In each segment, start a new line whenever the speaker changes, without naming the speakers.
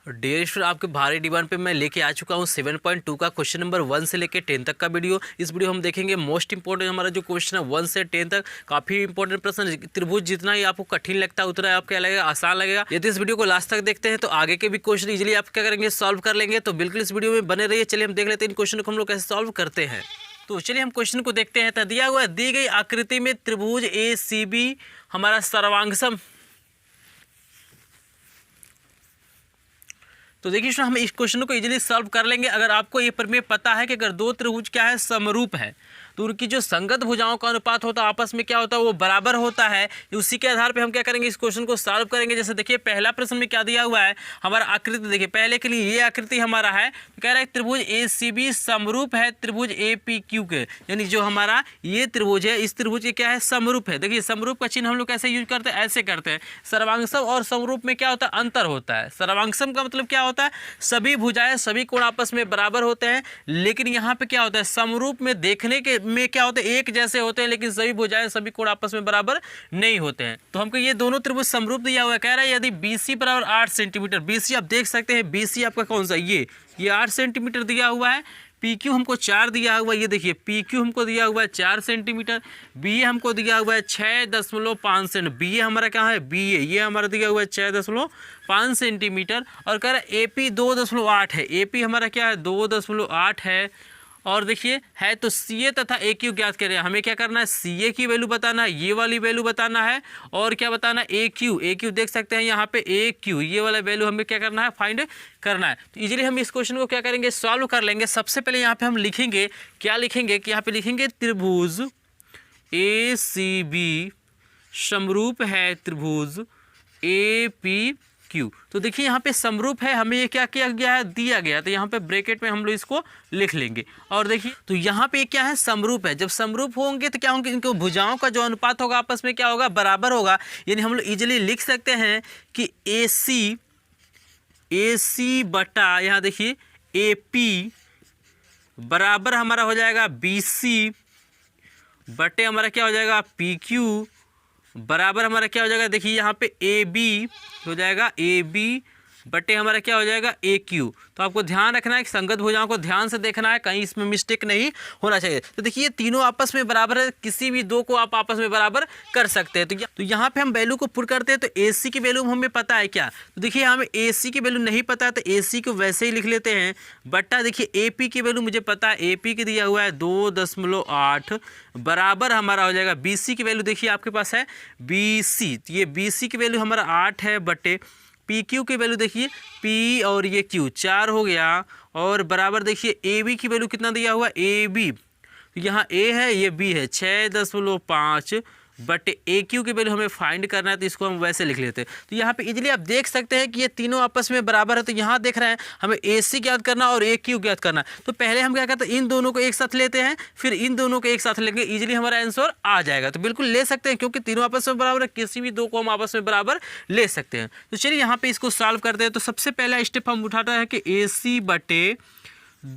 Dear student, आपके भारी demand पे मैं लेके आ चुका हूँ 7.2 का क्वेश्चन नंबर 1 से लेके 10 तक का वीडियो। इस वीडियो हम देखेंगे मोस्ट इंपॉर्टेंट हमारा जो क्वेश्चन है 1 से 10 तक काफ़ी इंपॉर्टेंट प्रश्न। त्रिभुज जितना ही आपको कठिन लगता है उतना ही आपको क्या लगेगा, आसान लगेगा। यदि इस वीडियो को लास्ट तक देखते हैं तो आगे के भी क्वेश्चन इजिली आप क्या करेंगे, सॉल्व कर लेंगे। तो बिल्कुल इस वीडियो में बने रहिए। चलिए हम देख लेते हैं इन क्वेश्चन को हम लोग कैसे सॉल्व करते हैं। तो चलिए हम क्वेश्चन को देखते हैं। तो दिया हुआ है, दी गई आकृति में त्रिभुज ACB हमारा सर्वांगसम। तो देखिए हम इस क्वेश्चन को इजीली सॉल्व कर लेंगे अगर आपको ये प्रमेय पता है कि अगर दो त्रिभुज क्या है, समरूप है, तो उनकी जो संगत भुजाओं का अनुपात होता है आपस में क्या होता है, वो बराबर होता है। उसी के आधार पे हम क्या करेंगे, इस क्वेश्चन को सॉल्व करेंगे। जैसे देखिए पहला प्रश्न में क्या दिया हुआ है, हमारा आकृति देखिए, पहले के लिए ये आकृति हमारा है, तो कह रहा है त्रिभुज ACB समरूप है त्रिभुज APQ के, यानी जो हमारा ये त्रिभुज है इस त्रिभुज के क्या है, समरूप है। देखिए समरूप का चिन्ह हम लोग कैसे यूज करते हैं, ऐसे करते हैं। सर्वांगसम और समरूप में क्या होता है, अंतर होता है। सर्वांगसम का मतलब क्या होता है, सभी भुजाएं सभी कोण आपस में बराबर होते हैं। लेकिन यहाँ पे क्या होता है, समरूप में देखने के में क्या होता है, एक जैसे होते हैं, लेकिन सभी भुजाएं सभी कोण आपस में बराबर नहीं होते हैं। तो हमको ये दोनों त्रिभुज समरूप दिया हुआ है। कह रहा है यदि BC बराबर 8 सेंटीमीटर, BC आप देख सकते हैं, BC आपका कौन सा, ये 8 सेंटीमीटर दिया हुआ है। PQ हमको 4 दिया हुआ है, ये देखिए PQ हमको दिया हुआ है 4 सेंटीमीटर। BA हमको दिया हुआ है 6.5 सेंटीमीटर। BA हमारा क्या है, BA ये हमारा दिया हुआ है 6.5 सेंटीमीटर। और कह रहा है AP 2.8 है, AP हमारा क्या है, 2.8 है। और देखिए है तो CA तथा AQ ज्ञात करें। हमें क्या करना है, CA की वैल्यू बताना है, ये वाली वैल्यू बताना है। और क्या बताना है, AQ देख सकते हैं यहाँ पे AQ, ये वाला वैल्यू हमें क्या करना है, फाइंड करना है। तो इजीली हम इस क्वेश्चन को क्या करेंगे, सॉल्व कर लेंगे। सबसे पहले यहाँ पे हम लिखेंगे, क्या लिखेंगे कि यहाँ पे लिखेंगे त्रिभुज ACB समरूप है त्रिभुज APQ। तो देखिए यहाँ पे समरूप है, हमें ये क्या किया गया है, दिया गया है। तो यहाँ पे ब्रैकेट में हम लोग इसको लिख लेंगे। और देखिए तो यहाँ पे क्या है, समरूप है। जब समरूप होंगे तो क्या होंगे, इनको भुजाओं का जो अनुपात होगा आपस में क्या होगा, बराबर होगा। यानी हम लोग इजीली लिख सकते हैं कि AC बटा यहाँ देखिए AP बराबर हमारा हो जाएगा BC बटे हमारा क्या हो जाएगा PQ बराबर हमारा क्या हो जाएगा, देखिए यहाँ पे AB हो जाएगा AB बटे हमारा क्या हो जाएगा AQ। तो आपको ध्यान रखना है कि संगत भुजाओं को ध्यान से देखना है, कहीं इसमें मिस्टेक नहीं होना चाहिए। तो देखिए तीनों आपस में बराबर है, किसी भी दो को आप आपस में बराबर कर सकते हैं। तो यहाँ पे हम वैल्यू को पुट करते हैं। तो AC की वैल्यू हमें पता है क्या, तो देखिए हमें AC की वैल्यू नहीं पता है तो AC को वैसे ही लिख लेते हैं। बट्टा देखिए AP की वैल्यू मुझे पता है, AP की दिया हुआ है 2.8 बराबर हमारा हो जाएगा BC की वैल्यू देखिए आपके पास है BC, ये BC की वैल्यू हमारा 8 है बटे PQ की वैल्यू देखिए P और ये Q 4 हो गया। और बराबर देखिए AB की वैल्यू कितना दिया हुआ, AB यहाँ A है ये B है 6.5 बटे AQ की वैल्यू हमें फाइंड करना है। तो इसको हम वैसे लिख लेते हैं। तो यहाँ पे इजीली आप देख सकते हैं कि ये तीनों आपस में बराबर है। तो यहाँ देख रहे हैं हमें AC ज्ञात करना और AQ ज्ञात करना। तो पहले हम क्या करते हैं, इन दोनों को एक साथ लेते हैं, फिर इन दोनों को एक साथ लेंगे, इजीली हमारा आंसर आ जाएगा। तो बिल्कुल ले सकते हैं क्योंकि तीनों आपस में बराबर है, किसी भी दो को हम आपस में बराबर ले सकते हैं। तो चलिए यहाँ पे इसको सॉल्व करते हैं। तो सबसे पहला स्टेप हम उठाते हैं कि AC बटे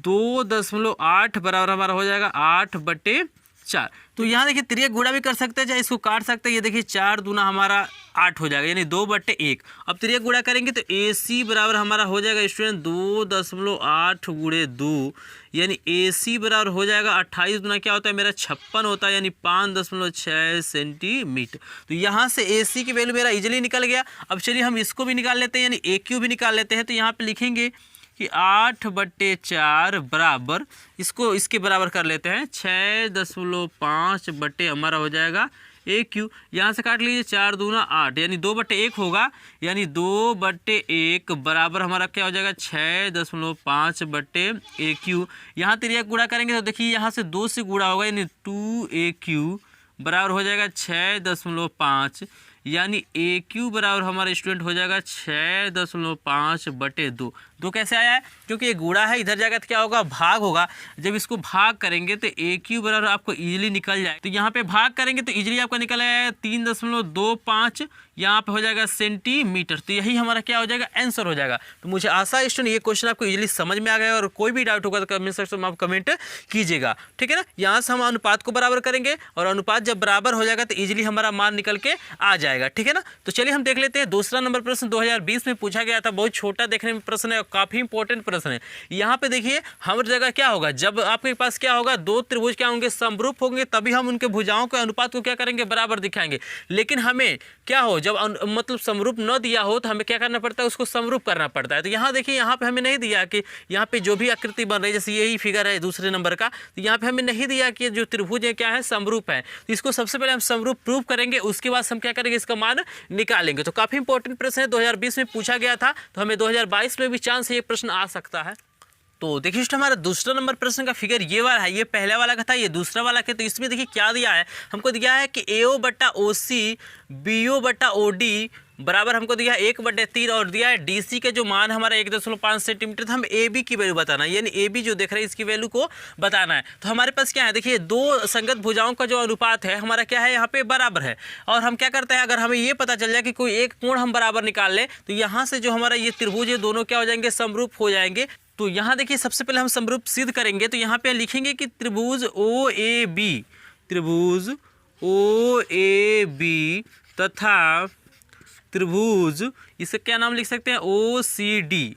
2.8 बराबर हमारा हो जाएगा 8 बटे 4। तो यहाँ देखिए तिर्यक गुणा भी कर सकते हैं, चाहे इसको काट सकते हैं। ये देखिए 4 दूना हमारा 8 हो जाएगा, यानी 2 बटे 1। अब तिर्यक गुणा करेंगे तो AC बराबर हमारा हो जाएगा स्टूडेंट 2.8 गुणे 2, यानी AC बराबर हो जाएगा 28 दूना क्या होता है मेरा 56 होता है, यानी 5.6 सेंटीमीटर। तो यहाँ से AC की वैल्यू मेरा इजीली निकल गया। अब चलिए हम इसको भी निकाल लेते हैं, यानी AQ भी निकाल लेते हैं। तो यहाँ पे लिखेंगे कि 8 बटे 4 बराबर, इसको इसके बराबर कर लेते हैं 6.5 बटे हमारा हो जाएगा AQ। यहाँ से काट लीजिए 4 दूना 8, यानी 2 बटे 1 होगा, यानी 2 बटे 1 बराबर हमारा क्या हो जाएगा 6.5 बटे AQ। यहाँ तिर्यक गुणा करेंगे तो देखिए यहाँ से 2 से गुणा होगा, यानी 2AQ बराबर हो जाएगा 6.5, यानी AQ बराबर हमारा स्टूडेंट हो जाएगा 6.5 बटे 2। 2 कैसे आया है, क्योंकि ये गुणा है, इधर जाएगा तो क्या होगा, भाग होगा। जब इसको भाग करेंगे तो AQ बराबर आपको इजीली निकल जाए। तो यहाँ पे भाग करेंगे तो इजीली आपका निकल आया 3.25, यहाँ पे हो जाएगा सेंटीमीटर। तो यही हमारा क्या हो जाएगा, आंसर हो जाएगा। तो मुझे आशा है स्टूडेंट ये क्वेश्चन आपको इजीली समझ में आ गया, और कोई भी डाउट होगा तो कमेंट सेक्शन में आप कमेंट कीजिएगा, ठीक है ना। यहाँ से हम अनुपात को बराबर करेंगे, और अनुपात जब बराबर हो जाएगा तो इजीली हमारा मान निकल के आ जाएगा, ठीक है ना। तो चलिए हम देख लेते हैं दूसरा नंबर प्रश्न 2020 में पूछा गया था। बहुत छोटा देखने में प्रश्न है और काफी इंपॉर्टेंट प्रश्न है। यहाँ पे देखिए हर जगह क्या होगा, जब आपके पास क्या होगा, दो त्रिभुज क्या होंगे, समरूप होंगे, तभी हम उनके भुजाओं के अनुपात को क्या करेंगे, बराबर दिखाएंगे। लेकिन हमें क्या हो, जब मतलब समरूप न दिया हो तो हमें क्या करना पड़ता है, उसको समरूप करना पड़ता है। तो यहाँ देखिए, यहाँ पे हमें नहीं दिया कि यहाँ पे जो भी आकृति बन रही है, जैसे यही फिगर है दूसरे नंबर का, तो यहाँ पे हमें नहीं दिया कि जो त्रिभुज है क्या है, समरूप है। तो इसको सबसे पहले हम समरूप प्रूव करेंगे, उसके बाद हम क्या करेंगे, इसका मान निकालेंगे। तो काफी इंपॉर्टेंट प्रश्न है, 2020 में पूछा गया था, तो हमें 2022 में भी चांस ये प्रश्न आ सकता है। तो देखिए हमारा दूसरा नंबर प्रश्न का फिगर ये वाला है, ये पहला वाला का था, ये दूसरा वाला का। तो इसमें देखिए क्या दिया है, हमको दिया है कि AO बटा OC BO बटा OD बराबर हमको दिया है 1/3, और दिया है DC के जो मान हमारा 1.5 सेंटीमीटर था। हम AB की वैल्यू बताना है, यानी AB जो देख रहे हैं इसकी वैल्यू को बताना है। तो हमारे पास क्या है, देखिए दो संगत भुजाओं का जो अनुपात है हमारा क्या है, यहाँ पे बराबर है। और हम क्या करते हैं, अगर हमें ये पता चल जाए कि कोई एक कोण हम बराबर निकाल लें, तो यहाँ से जो हमारा ये त्रिभुज है दोनों क्या हो जाएंगे, समरूप हो जाएंगे। तो यहाँ देखिए सबसे पहले हम समरूप सिद्ध करेंगे। तो यहाँ पे लिखेंगे कि त्रिभुज OAB तथा त्रिभुज, इसका क्या नाम लिख सकते हैं, OCD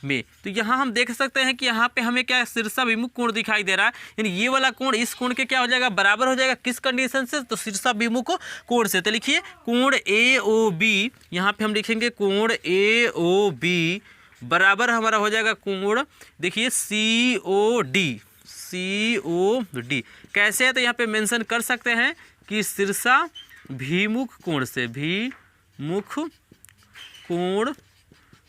में। तो यहाँ हम देख सकते हैं कि यहाँ पे हमें क्या शीर्षाभिमुख कोण दिखाई दे रहा है, यानी ये वाला कोण इस कोण के क्या हो जाएगा, बराबर हो जाएगा। किस कंडीशन से, तो शीर्षाभिमुख कोण से। तो लिखिए कोण AOB, यहाँ पे हम लिखेंगे कोण AOB बराबर हमारा हो जाएगा कोण, देखिए COD। कैसे है, तो यहाँ पे मेंशन कर सकते हैं कि शीर्षाभिमुख कोण से, भिमुख कोण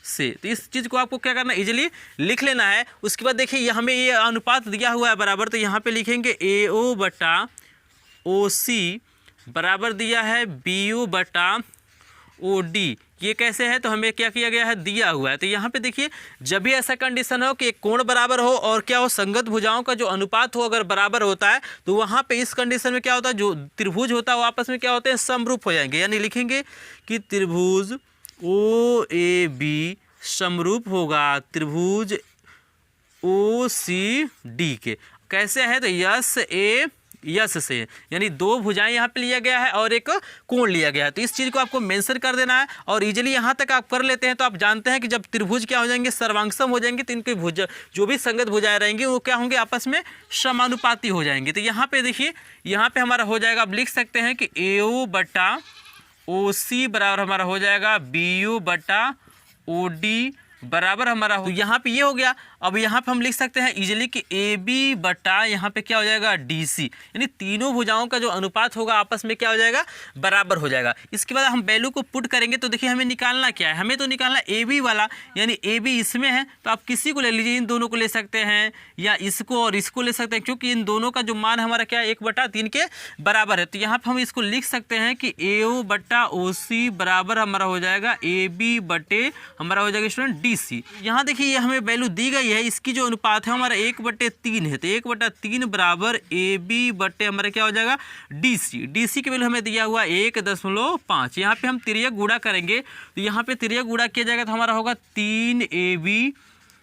से। तो इस चीज़ को आपको क्या करना है, इजीली लिख लेना है। उसके बाद देखिए ये हमें ये अनुपात दिया हुआ है बराबर, तो यहाँ पे लिखेंगे AO बटा OC बराबर दिया है BO बटा OD। ये कैसे है, तो हमें क्या किया गया है, दिया हुआ है। तो यहाँ पे देखिए जब भी ऐसा कंडीशन हो कि एक कोण बराबर हो और क्या हो, संगत भुजाओं का जो अनुपात हो अगर बराबर होता है, तो वहाँ पे इस कंडीशन में क्या होता है, जो त्रिभुज होता है वो आपस में क्या होते हैं, समरूप हो जाएंगे। यानी लिखेंगे कि त्रिभुज OAB समरूप होगा त्रिभुज OCD के। कैसे है, तो यस से, यानी दो भुजाएं यहाँ पे लिया गया है और एक कोण लिया गया है। तो इस चीज़ को आपको मेंशन कर देना है, और इजीली यहाँ तक आप कर लेते हैं तो आप जानते हैं कि जब त्रिभुज क्या हो जाएंगे, सर्वांगसम हो जाएंगे, तो इनके भुज जो भी संगत भुजाएं रहेंगी वो क्या होंगे, आपस में समानुपाती हो जाएंगे। तो यहाँ पे देखिए, यहाँ पे हमारा हो जाएगा, आप लिख सकते हैं कि AO बटा OC बराबर हमारा हो जाएगा BO बटा OD बराबर हमारा हो। तो यहाँ पे ये हो गया। अब यहाँ पे हम लिख सकते हैं इजीली कि AB बटा यहाँ पे क्या हो जाएगा, DC, यानी तीनों भुजाओं का जो अनुपात होगा आपस में क्या हो जाएगा, बराबर हो जाएगा। इसके बाद हम वैल्यू को पुट करेंगे। तो देखिए हमें निकालना क्या है, हमें तो निकालना AB वाला, यानी AB इसमें है तो आप किसी को ले लीजिए, इन दोनों को ले सकते हैं या इसको और इसको ले सकते हैं, क्योंकि इन दोनों का जो मान हमारा क्या है, 1/3 के बराबर है। तो यहाँ पर हम इसको लिख सकते हैं कि AO बटा OC बराबर हमारा हो जाएगा AB बटे हमारा हो जाएगा स्टूडेंट DC। यहाँ देखिए ये हमें वैल्यू दी गई है, इसकी जो अनुपात है हमारा 1/3 है। तो 1/3 बराबर AB बटे हमारा क्या हो जाएगा, DC की वैल्यू हमें दिया हुआ 1.5। यहाँ पे हम तिर्यक गुणा करेंगे, तो यहाँ पे तिर्यक गुणा किया जाएगा तो हमारा होगा 3AB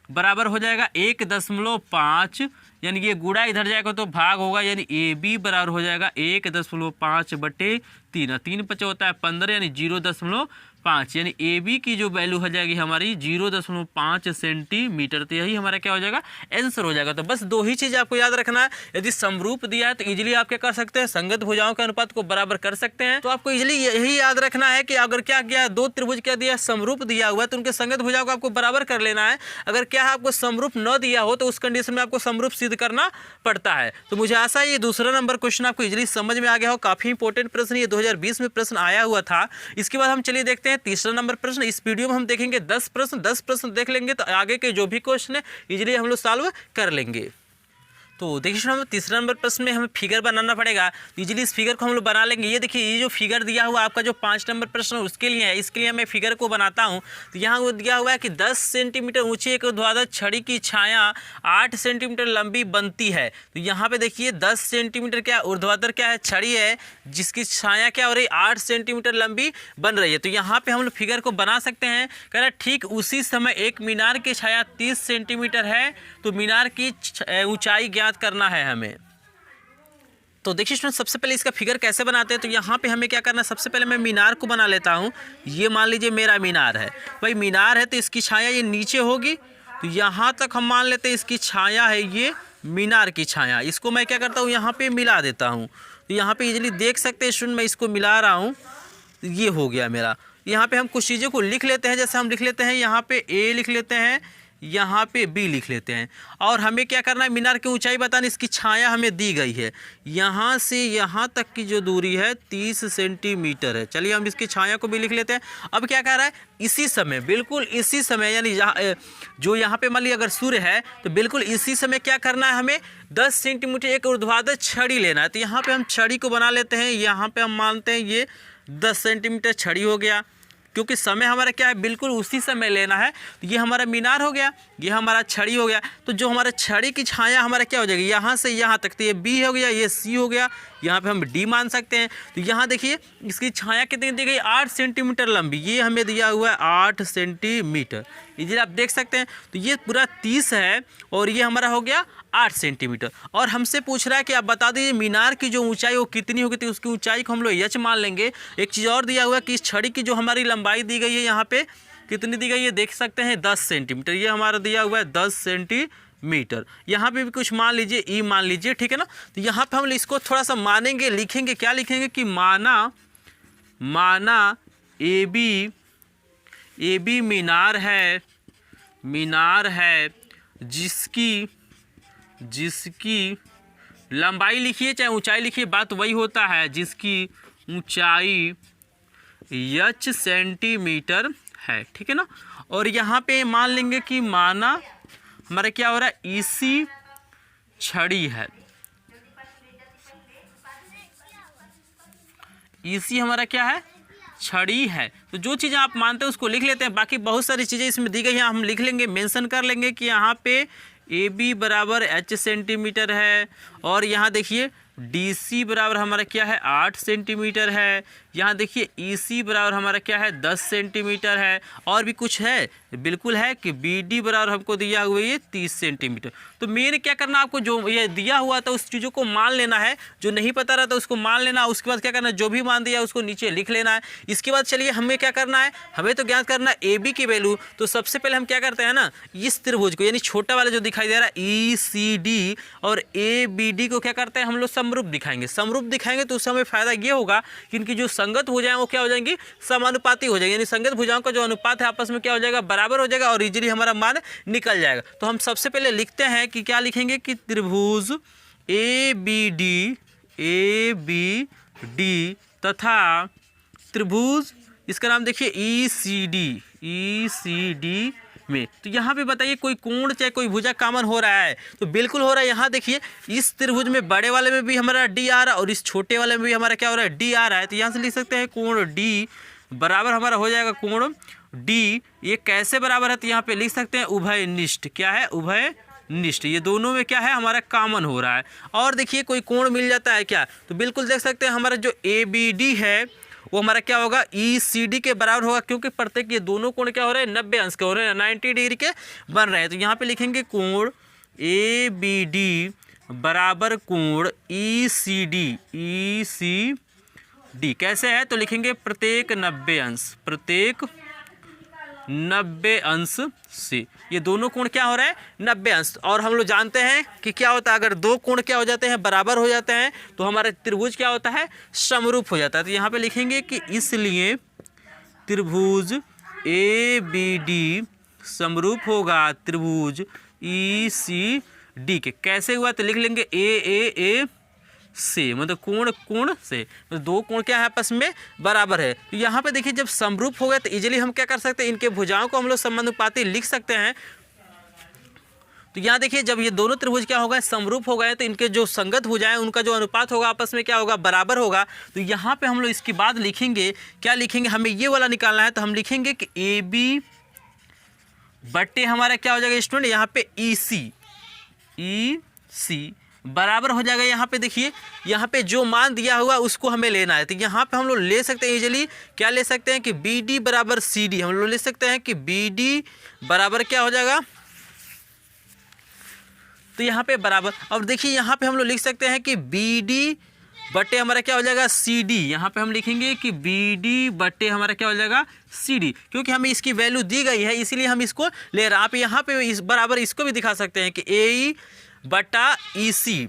बराबर हो जाएगा 1.5, यानी ये गुणा इधर जाएगा तो भाग होगा, यानी AB बराबर हो जाएगा 1.5/3। 3 × 5 होता है 15, यानी 0.5, यानी AB की जो वैल्यू हो जाएगी हमारी 0.5 सेंटीमीटर। तो यही हमारा क्या हो जाएगा, आंसर हो जाएगा। तो बस दो ही चीज़ आपको याद रखना है। यदि समरूप दिया है तो इजीली आप क्या कर सकते हैं, संगत भुजाओं के अनुपात को बराबर कर सकते हैं। तो आपको इजीली यही याद रखना है कि अगर क्या किया, दो त्रिभुज क्या दिया, समरूप दिया हुआ है, तो उनके संगत भुजाओं को आपको बराबर कर लेना है। अगर क्या है आपको समरूप न दिया हो तो उस कंडीशन में आपको समरूप सिद्ध करना पड़ता है। तो मुझे आशा है ये दूसरा नंबर क्वेश्चन आपको इजीली समझ में आ गया हो। काफी इंपॉर्टेंट प्रश्न, ये 2020 में प्रश्न आया हुआ था। इसके बाद हम चलिए देखते हैं तीसरा नंबर प्रश्न। इस वीडियो में हम देखेंगे 10 प्रश्न देख लेंगे तो आगे के जो भी क्वेश्चन है इजीली हम लोग सॉल्व कर लेंगे। तो देखिए स्टूडेंट, हमें तीसरा नंबर प्रश्न में हमें फिगर बनाना पड़ेगा। तो इजीली इस फिगर को हम लोग बना लेंगे। ये देखिए, ये जो फिगर दिया हुआ आपका जो 5 नंबर प्रश्न उसके लिए है, इसके लिए मैं फिगर को बनाता हूँ। तो यहाँ वो दिया हुआ है कि 10 सेंटीमीटर ऊंची एक ऊर्ध्वाधर छड़ी की छाया 8 सेंटीमीटर लंबी बनती है। तो यहाँ पे देखिए 10 सेंटीमीटर क्या ऊर्ध्वाधर क्या है, छड़ी है, जिसकी छाया क्या हो रही है 8 सेंटीमीटर लंबी बन रही है। तो यहाँ पे हम लोग फिगर को बना सकते हैं। कह रहा है ठीक उसी समय एक मीनार की छाया 30 सेंटीमीटर है, तो मीनार की ऊंचाई ज्ञात करना है हमें। तो देखिए स्टूडेंट, सबसे पहले इसका फिगर कैसे बनाते हैं। तो यहाँ पे हमें क्या करना है, सबसे पहले मैं मीनार को बना लेता हूँ। ये मान लीजिए मेरा मीनार है, भाई मीनार है तो इसकी छाया ये नीचे होगी। तो यहाँ तक हम मान लेते हैं इसकी छाया है ये मीनार की छाया। इसको मैं क्या करता हूँ, यहाँ पे मिला देता हूँ। तो यहाँ पे इजीली देख सकते हैं स्टूडेंट, मैं इसको मिला रहा हूँ। तो ये हो गया मेरा। यहाँ पे हम कुछ चीज़ों को लिख लेते हैं। जैसे हम लिख लेते हैं यहाँ पे A लिख लेते हैं, यहाँ पे B लिख लेते हैं। और हमें क्या करना है, मीनार की ऊंचाई बतानी, इसकी छाया हमें दी गई है। यहाँ से यहाँ तक की जो दूरी है 30 सेंटीमीटर है। चलिए हम इसकी छाया को भी लिख लेते हैं। अब क्या कह रहा है, इसी समय, बिल्कुल इसी समय, यानी जो यहाँ पे मान लीजिए अगर सूर्य है तो बिल्कुल इसी समय क्या करना है, हमें 10 सेंटीमीटर एक ऊर्ध्वाधर छड़ी लेना है। तो यहाँ पर हम छड़ी को बना लेते हैं। यहाँ पर हम मानते हैं ये 10 सेंटीमीटर छड़ी हो गया, क्योंकि समय हमारा क्या है, बिल्कुल उसी समय लेना है। तो ये हमारा मीनार हो गया, ये हमारा छड़ी हो गया। तो जो हमारा छड़ी की छाया हमारा क्या हो जाएगी, यहाँ से यहाँ तक, तो ये B हो गया, ये C हो गया, यहाँ पे हम D मान सकते हैं। तो यहाँ देखिए इसकी छाया कितनी दी गई, 8 सेंटीमीटर लंबी, ये हमें दिया हुआ है 8 सेंटीमीटर। इधर आप देख सकते हैं। तो ये पूरा 30 है और ये हमारा हो गया 8 सेंटीमीटर। और हमसे पूछ रहा है कि आप बता दीजिए मीनार की जो ऊंचाई वो कितनी होगी। तो उसकी ऊंचाई को हम लोग h मान लेंगे। एक चीज़ और दिया हुआ है कि इस छड़ी की जो हमारी लंबाई दी गई है, यहाँ पे कितनी दी गई है, देख सकते हैं 10 सेंटीमीटर। ये हमारा दिया हुआ है 10 सेंटीमीटर। यहाँ पे भी कुछ मान लीजिए, E मान लीजिए, ठीक है ना। तो यहाँ पे हम इसको थोड़ा सा मानेंगे, लिखेंगे, क्या लिखेंगे कि माना AB मीनार है जिसकी लंबाई लिखिए चाहे ऊंचाई लिखिए, बात वही होता है, जिसकी ऊंचाई h सेंटीमीटर है, ठीक है ना। और यहाँ पे मान लेंगे कि माना हमारा क्या हो रहा है, इसी छड़ी है, इसी हमारा क्या है, छड़ी है। तो जो चीज़ें आप मानते हैं उसको लिख लेते हैं। बाकी बहुत सारी चीज़ें इसमें दी गई हैं, हम लिख लेंगे, मेंशन कर लेंगे कि यहाँ पे AB बराबर h सेंटीमीटर है। और यहाँ देखिए DC बराबर हमारा क्या है, 8 सेंटीमीटर है। यहाँ देखिए EC बराबर हमारा क्या है, 10 सेंटीमीटर है। और भी कुछ है, बिल्कुल है कि BD बराबर हमको दिया हुआ ये 30 सेंटीमीटर। तो मेरे क्या करना, आपको जो ये दिया हुआ था उस चीज़ों को मान लेना है, जो नहीं पता रहा था उसको मान लेना। उसके बाद क्या करना है, जो भी मान दिया उसको नीचे लिख लेना है। इसके बाद चलिए हमें क्या करना है, हमें तो ज्ञात करना है AB की वैल्यू। तो सबसे पहले हम क्या करते हैं ना, इस त्रिभुज को, यानी छोटा वाला जो दिखाई दे रहा है ECD और ABD को क्या करते हैं हम लोग, समरूप दिखाएंगे। समरूप दिखाएंगे तो उस समय फायदा ये होगा कि इनकी जो संगत भुजाएं वो क्या हो जाएंगी, समानुपाती हो जाएगी। यानी संगत भुजाओं का जो अनुपात है आपस में क्या हो जाएगा, बराबर हो जाएगा और इजीली हमारा मान निकल जाएगा। तो हम सबसे पहले लिखते हैं कि क्या लिखेंगे कि त्रिभुज ABD तथा त्रिभुज, इसका नाम देखिए ECD में। तो यहाँ पे बताइए कोई कोण चाहे कोई भुजा कॉमन हो रहा है, तो बिल्कुल हो रहा है। यहाँ देखिए इस त्रिभुज में बड़े वाले में भी हमारा D आ रहा है और इस छोटे वाले में भी हमारा क्या हो रहा है, D आ रहा है। तो यहाँ से लिख सकते हैं कोण D बराबर हमारा हो जाएगा कोण D। ये कैसे बराबर है, तो यहाँ पे लिख सकते हैं उभयनिष्ठ। क्या है, उभयनिष्ठ। ये दोनों में क्या है, हमारा कॉमन हो रहा है। और देखिए कोई कोण मिल जाता है क्या, तो बिल्कुल देख सकते हैं हमारा जो ABD है वो हमारा क्या होगा, ECD के बराबर होगा, क्योंकि प्रत्येक ये दोनों कोण क्या हो रहे हैं, 90 अंश के हो रहे हैं, 90 डिग्री के बन रहे हैं। तो यहाँ पे लिखेंगे कोण ABD बराबर कोण ECD कैसे है, तो लिखेंगे प्रत्येक 90 अंश से। ये दोनों कोण क्या हो रहा है, 90 अंश। और हम लोग जानते हैं कि क्या होता है, अगर दो कोण क्या हो जाते हैं, बराबर हो जाते हैं, तो हमारा त्रिभुज क्या होता है, समरूप हो जाता है। तो यहाँ पे लिखेंगे कि इसलिए त्रिभुज ABD समरूप होगा त्रिभुज ECD के। कैसे हुआ, तो लिख लेंगे A से, मतलब कोण से, मतलब दो कोण क्या है आपस में बराबर है। तो यहाँ पे देखिए जब समरूप हो गए तो इजीली हम क्या कर सकते हैं, इनके भुजाओं को हम लोग समानुपाती लिख सकते हैं। तो यहाँ देखिए जब ये दोनों त्रिभुज क्या होगा, समरूप हो गए, तो इनके जो संगत भुजाएं उनका जो अनुपात होगा आपस में क्या होगा, बराबर होगा। तो यहाँ पे हम लोग इसके बाद लिखेंगे, क्या लिखेंगे, हमें ये वाला निकालना है, तो हम लिखेंगे कि ए बी बट्टे हमारा क्या हो जाएगा स्टूडेंट, यहाँ पे ई सी बराबर हो जाएगा। यहाँ पे देखिए, यहाँ पे जो मान दिया हुआ उसको हमें लेना है। तो यहाँ पे हम लोग ले सकते हैं इजीली, क्या ले सकते हैं कि बी डी बराबर सी डी, हम लोग ले सकते हैं कि बी डी बराबर क्या हो जाएगा, तो यहाँ पे बराबर। अब देखिए यहाँ पे हम लोग लिख सकते हैं कि बी डी बट्टे हमारा क्या हो जाएगा सी डी, यहाँ पे हम लिखेंगे कि बी डी बट्टे हमारा क्या हो जाएगा सी डी, क्योंकि हमें इसकी वैल्यू दी गई है इसीलिए हम इसको ले रहे हैं। आप यहाँ पे इस बराबर इसको भी दिखा सकते हैं कि ए ई बटा ई सी।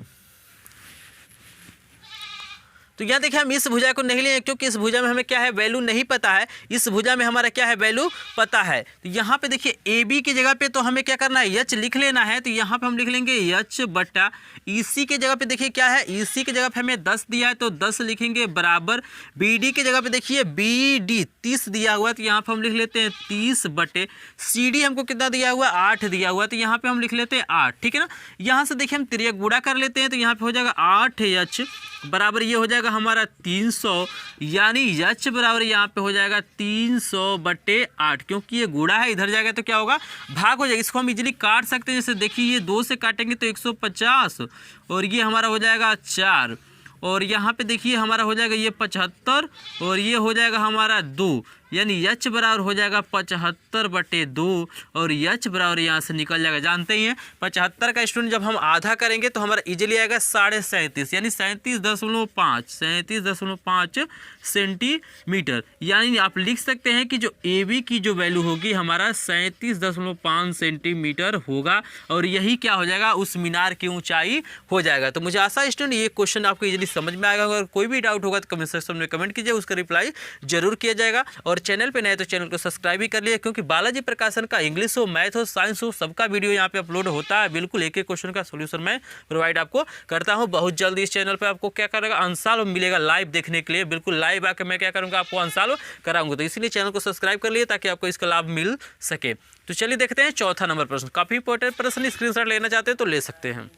तो यहाँ देखिए हम इस भुजा को नहीं लिए क्योंकि इस भुजा में हमें क्या है, वैल्यू नहीं पता है, इस भुजा में हमारा क्या है, वैल्यू पता है। तो यहाँ पे देखिए ए बी की जगह पे तो हमें क्या करना है, एच लिख लेना है। तो यहाँ पे हम लिख लेंगे एच बटा ई सी के जगह पे देखिए क्या है, ई सी की जगह पे हमें 10 दिया है तो 10 लिखेंगे बराबर, बी डी की जगह पे देखिए बी डी 30 दिया हुआ है, तो यहाँ पे हम लिख लेते हैं 30 बटे सी डी हमको कितना दिया हुआ, 8 दिया हुआ है, तो यहाँ पे हम लिख लेते हैं 8, ठीक है ना। यहाँ से देखिए हम त्रिज्या गुणा कर लेते हैं, तो यहाँ पे हो जाएगा 8h बराबर ये हो जाएगा हमारा 300, यानी एच बराबर यहाँ पे हो जाएगा 300 बटे 8, क्योंकि ये गुणा है, इधर जाएगा तो क्या होगा, भाग हो जाएगा। इसको हम इजीली काट सकते हैं, जैसे देखिए ये 2 से काटेंगे तो 150 और ये हमारा हो जाएगा 4, और यहाँ पे देखिए हमारा हो जाएगा ये 75 और ये हो जाएगा हमारा 2, यानी एच बराबर हो जाएगा 75 बटे 2 और एच बराबर यहाँ से निकल जाएगा। जानते ही हैं 75 का स्टूडेंट जब हम आधा करेंगे तो हमारा इजीली आएगा 37.5, यानी 37.5 सेंटीमीटर। यानी आप लिख सकते हैं कि जो ए बी की जो वैल्यू होगी हमारा 37.5 सेंटीमीटर होगा, और यही क्या हो जाएगा, उस मीनार की ऊंचाई हो जाएगा। तो मुझे आशा स्टूडेंट ये क्वेश्चन आपको इजीली समझ में आएगा। अगर कोई भी डाउट होगा तो कमेंट सेक्शन में कमेंट कीजिए, उसका रिप्लाई जरूर किया जाएगा। और चैनल पे नए तो चैनल को सब्सक्राइब भी कर लिए, क्योंकि बालाजी प्रकाशन का इंग्लिश हो, मैथ हो, साइंस हो, सबका वीडियो यहाँ पे अपलोड होता है। बिल्कुल एक एक क्वेश्चन का सोल्यूशन मैं प्रोवाइड आपको करता हूँ। बहुत जल्दी इस चैनल पे आपको क्या करेगा, आंसर मिलेगा लाइव देखने के लिए। बिल्कुल लाइव आकर मैं क्या करूँगा, आपको आंसर कराऊंगा। तो इसलिए चैनल को सब्सक्राइब कर लिए ताकि आपको इसका लाभ मिल सके। तो चलिए देखते हैं चौथा नंबर प्रश्न, काफी इंपॉर्टेंट प्रश्न, स्क्रीनशॉट लेना चाहते हैं तो ले सकते हैं।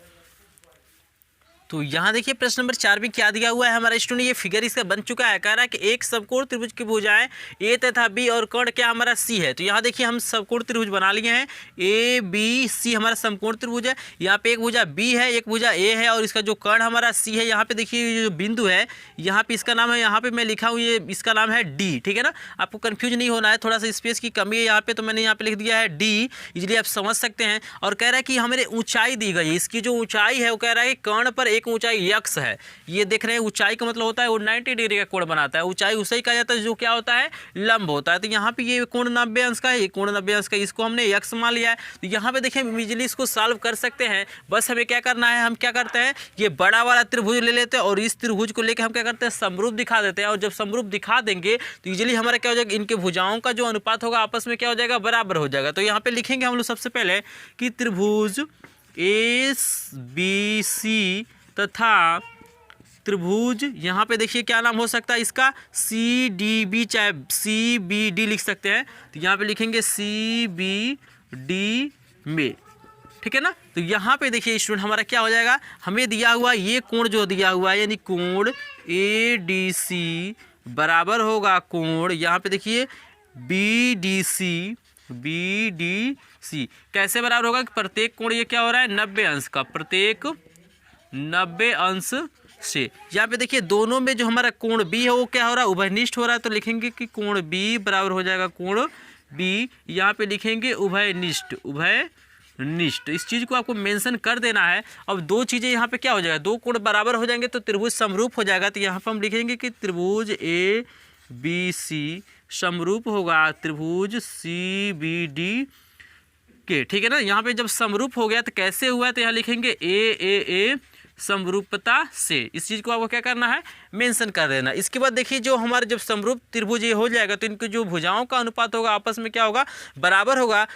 तो यहाँ देखिए प्रश्न नंबर 4 भी क्या दिया हुआ है हमारा स्टूडेंट, ये फिगर इसका बन चुका है। कह रहा है कि एक समकोण त्रिभुज की भुजाएं ए तथा बी और कोण क्या हमारा सी है। तो यहाँ देखिए हम समकोण त्रिभुज बना लिए हैं, ए बी सी हमारा समकोण त्रिभुज है। यहाँ पे एक भुजा बी है, एक भुजा ए है, और इसका जो कोण हमारा सी है। यहाँ पे देखिए जो बिंदु है, यहाँ पे इसका नाम है, यहाँ पे मैं लिखा हूँ ये इसका नाम है डी, ठीक है ना। आपको कन्फ्यूज नहीं होना है, थोड़ा सा स्पेस की कमी है यहाँ पे, तो मैंने यहाँ पे लिख दिया है डी, इसलिए आप समझ सकते हैं। और कह रहा है कि हमें ऊंचाई दी गई है, इसकी जो ऊंचाई है वो कह रहा है कि कोण पर एक ऊंचाई यक्स है। ये देख रहे हैं ऊंचाई का मतलब होता है वो 90 डिग्री का कोण बनाता है। ऊंचाई उसे ही कहा जाता है जो क्या होता है, लंब होता है। तो यहाँ पे ये कोण 90 अंश का है, ये कोण 90 अंश का, इसको हमने यक्स मान लिया है। तो यहाँ पे देखिए इजीली इसको सॉल्व कर सकते हैं। बस हमें क्या करना है, हम क्या करते हैं, ये बड़ा वाला त्रिभुज ले लेते हैं और इस त्रिभुज को लेकर हम क्या करते हैं, समरूप दिखा देते हैं। और जब समरूप दिखा देंगे तो इजीली हमारा क्या हो जाएगा, इनके भुजाओं का जो अनुपात होगा आपस में क्या हो जाएगा, बराबर हो जाएगा। तो यहाँ पे लिखेंगे हम लोग सबसे पहले कि त्रिभुज ए बी सी तथा त्रिभुज, यहाँ पे देखिए क्या नाम हो सकता है इसका, सी डी बी, चाहे सी बी डी लिख सकते हैं। तो यहाँ पे लिखेंगे सी बी डी में, ठीक है ना। तो यहाँ पे देखिए स्टूडेंट हमारा क्या हो जाएगा, हमें दिया हुआ ये कोण जो दिया हुआ है, यानी कोण ए डी सी बराबर होगा कोण, यहाँ पे देखिए B D C, B D C कैसे बराबर होगा, कि प्रत्येक कोण ये क्या हो रहा है, 90 अंश का, प्रत्येक 90 अंश से। यहाँ पे देखिए दोनों में जो हमारा कोण बी है वो क्या हो रहा है, उभयनिष्ठ हो रहा है। तो लिखेंगे कि कोण बी बराबर हो जाएगा कोण बी, यहाँ पे लिखेंगे उभयनिष्ठ, उभयनिष्ठ। इस चीज़ को आपको मेंशन कर देना है। अब दो चीज़ें यहाँ पे क्या हो जाएगा, दो कोण बराबर हो जाएंगे तो त्रिभुज समरूप हो जाएगा। तो यहाँ पर हम लिखेंगे कि त्रिभुज ए बी सी समरूप होगा त्रिभुज सी बी डी के, ठीक है ना। यहाँ पे जब समरूप हो गया तो कैसे हुआ है, तो यहाँ लिखेंगे ए समरूपता से। इस चीज़ को आपको क्या करना है, मेंशन कर देना। इसके बाद देखिए जो हमारे जब समरूप त्रिभुज ये हो जाएगा तो इनकी जो भुजाओं का अनुपात होगा आपस में क्या होगा, बराबर होगा।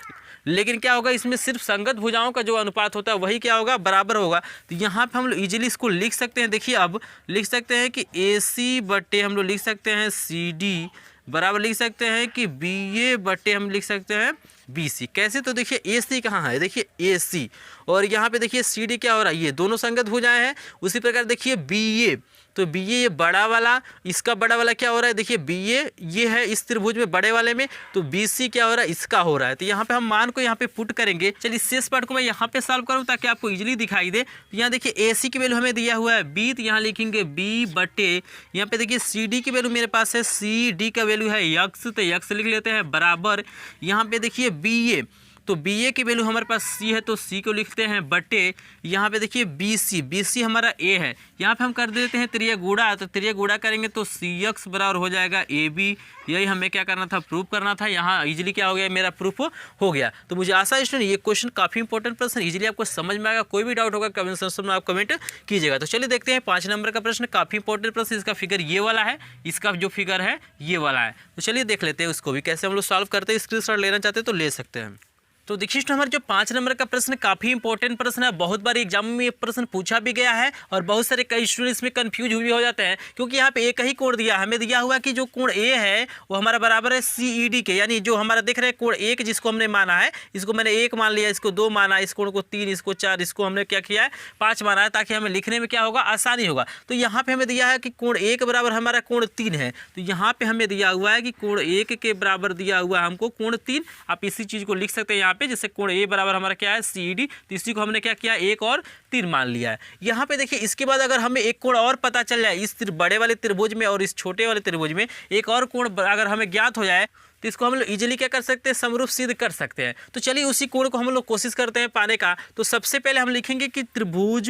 लेकिन क्या होगा, इसमें सिर्फ संगत भुजाओं का जो अनुपात होता है वही क्या होगा, बराबर होगा। तो यहाँ पे हम लोग इजीली इसको लिख सकते हैं। देखिए अब लिख सकते हैं कि ए सी बटे हम लोग लिख सकते हैं सी डी बराबर लिख सकते हैं कि BA बटे हम लिख सकते हैं BC। कैसे? तो देखिए AC कहाँ है, देखिए AC, और यहाँ पे देखिए CD क्या हो रहा है, ये दोनों संगत भुजाएं हैं। उसी प्रकार देखिए BA, तो BA ये बड़ा वाला, इसका बड़ा वाला क्या हो रहा है, देखिए BA ये है इस त्रिभुज में बड़े वाले में, तो BC क्या हो रहा है, इसका हो रहा है। तो यहाँ पे हम मान को यहाँ पे पुट करेंगे। चलिए शेष पार्ट को मैं यहाँ पे सॉल्व करूँ ताकि आपको इजीली दिखाई दे। तो यहाँ देखिए AC की वैल्यू हमें दिया हुआ है B, तो यहाँ लिखेंगे B बटे, यहाँ पे देखिए CD की वैल्यू मेरे पास है, CD का वैल्यू है X, तो X लिख लेते हैं बराबर, यहाँ पे देखिए BA, तो BA की वैल्यू हमारे पास C है, तो C को लिखते हैं बटे, यहाँ पे देखिए BC हमारा A है, यहाँ पे हम कर देते हैं त्रिया गुणा, तो त्रिया गुणा करेंगे तो CX बराबर हो जाएगा AB। यही हमें क्या करना था, प्रूफ करना था। यहाँ इजीली क्या हो गया, मेरा प्रूफ हो गया। तो मुझे आशा है स्टूडेंट ये क्वेश्चन काफ़ी इंपॉर्टेंट प्रश्न इजीली आपको समझ में आएगा। कोई भी डाउट होगा कमेंट सेक्शन में आप कमेंट कीजिएगा। तो चलिए देखते हैं 5 नंबर का प्रश्न, काफ़ी इंपॉर्टेंट प्रश्न। इसका फिगर ये वाला है, इसका जो फिगर है ये वाला है। तो चलिए देख लेते हैं उसको भी कैसे हम लोग सॉल्व करते हैं। स्क्रीनशॉट लेना चाहते हैं तो ले सकते हैं। तो देखिए हमारे जो 5 नंबर का प्रश्न काफ़ी इंपॉर्टेंट प्रश्न है, बहुत बार एग्जाम में ये प्रश्न पूछा भी गया है और बहुत सारे कई स्टूडेंट्स में कंफ्यूज भी हो जाते हैं, क्योंकि यहाँ पे एक ही कोण दिया, हमें दिया हुआ कि जो कोण A है वो हमारा बराबर है CED के, यानी जो हमारा देख रहे हैं कोण 1 जिसको हमने माना है, इसको मैंने 1 मान लिया, इसको 2 माना, इस कोण को 3, इसको 4, इसको हमने क्या किया है 5 माना है, ताकि हमें लिखने में क्या होगा, आसानी होगा। तो यहाँ पे हमें दिया है कि कोण 1 बराबर हमारा कोण 3 है, तो यहाँ पे हमें दिया हुआ है कि कोण 1 के बराबर दिया हुआ है हमको कोण 3। आप इसी चीज़ को लिख सकते हैं यहाँ पे, जैसे कोण A बराबर हमारा क्या है CED, तो इसी को हमने क्या किया 1 और 3 मान लिया है। यहाँ पे देखिए इसके बाद अगर हमें एक कोण और पता चल जाए इस बड़े वाले त्रिभुज में और इस छोटे वाले त्रिभुज में एक और कोण अगर हमें ज्ञात हो जाए, तो इसको हम लोग इजीली क्या कर सकते हैं, समरूप सिद्ध कर सकते हैं। तो चलिए उसी कोण को हम लोग कोशिश करते हैं पाने का। तो सबसे पहले हम लिखेंगे कि त्रिभुज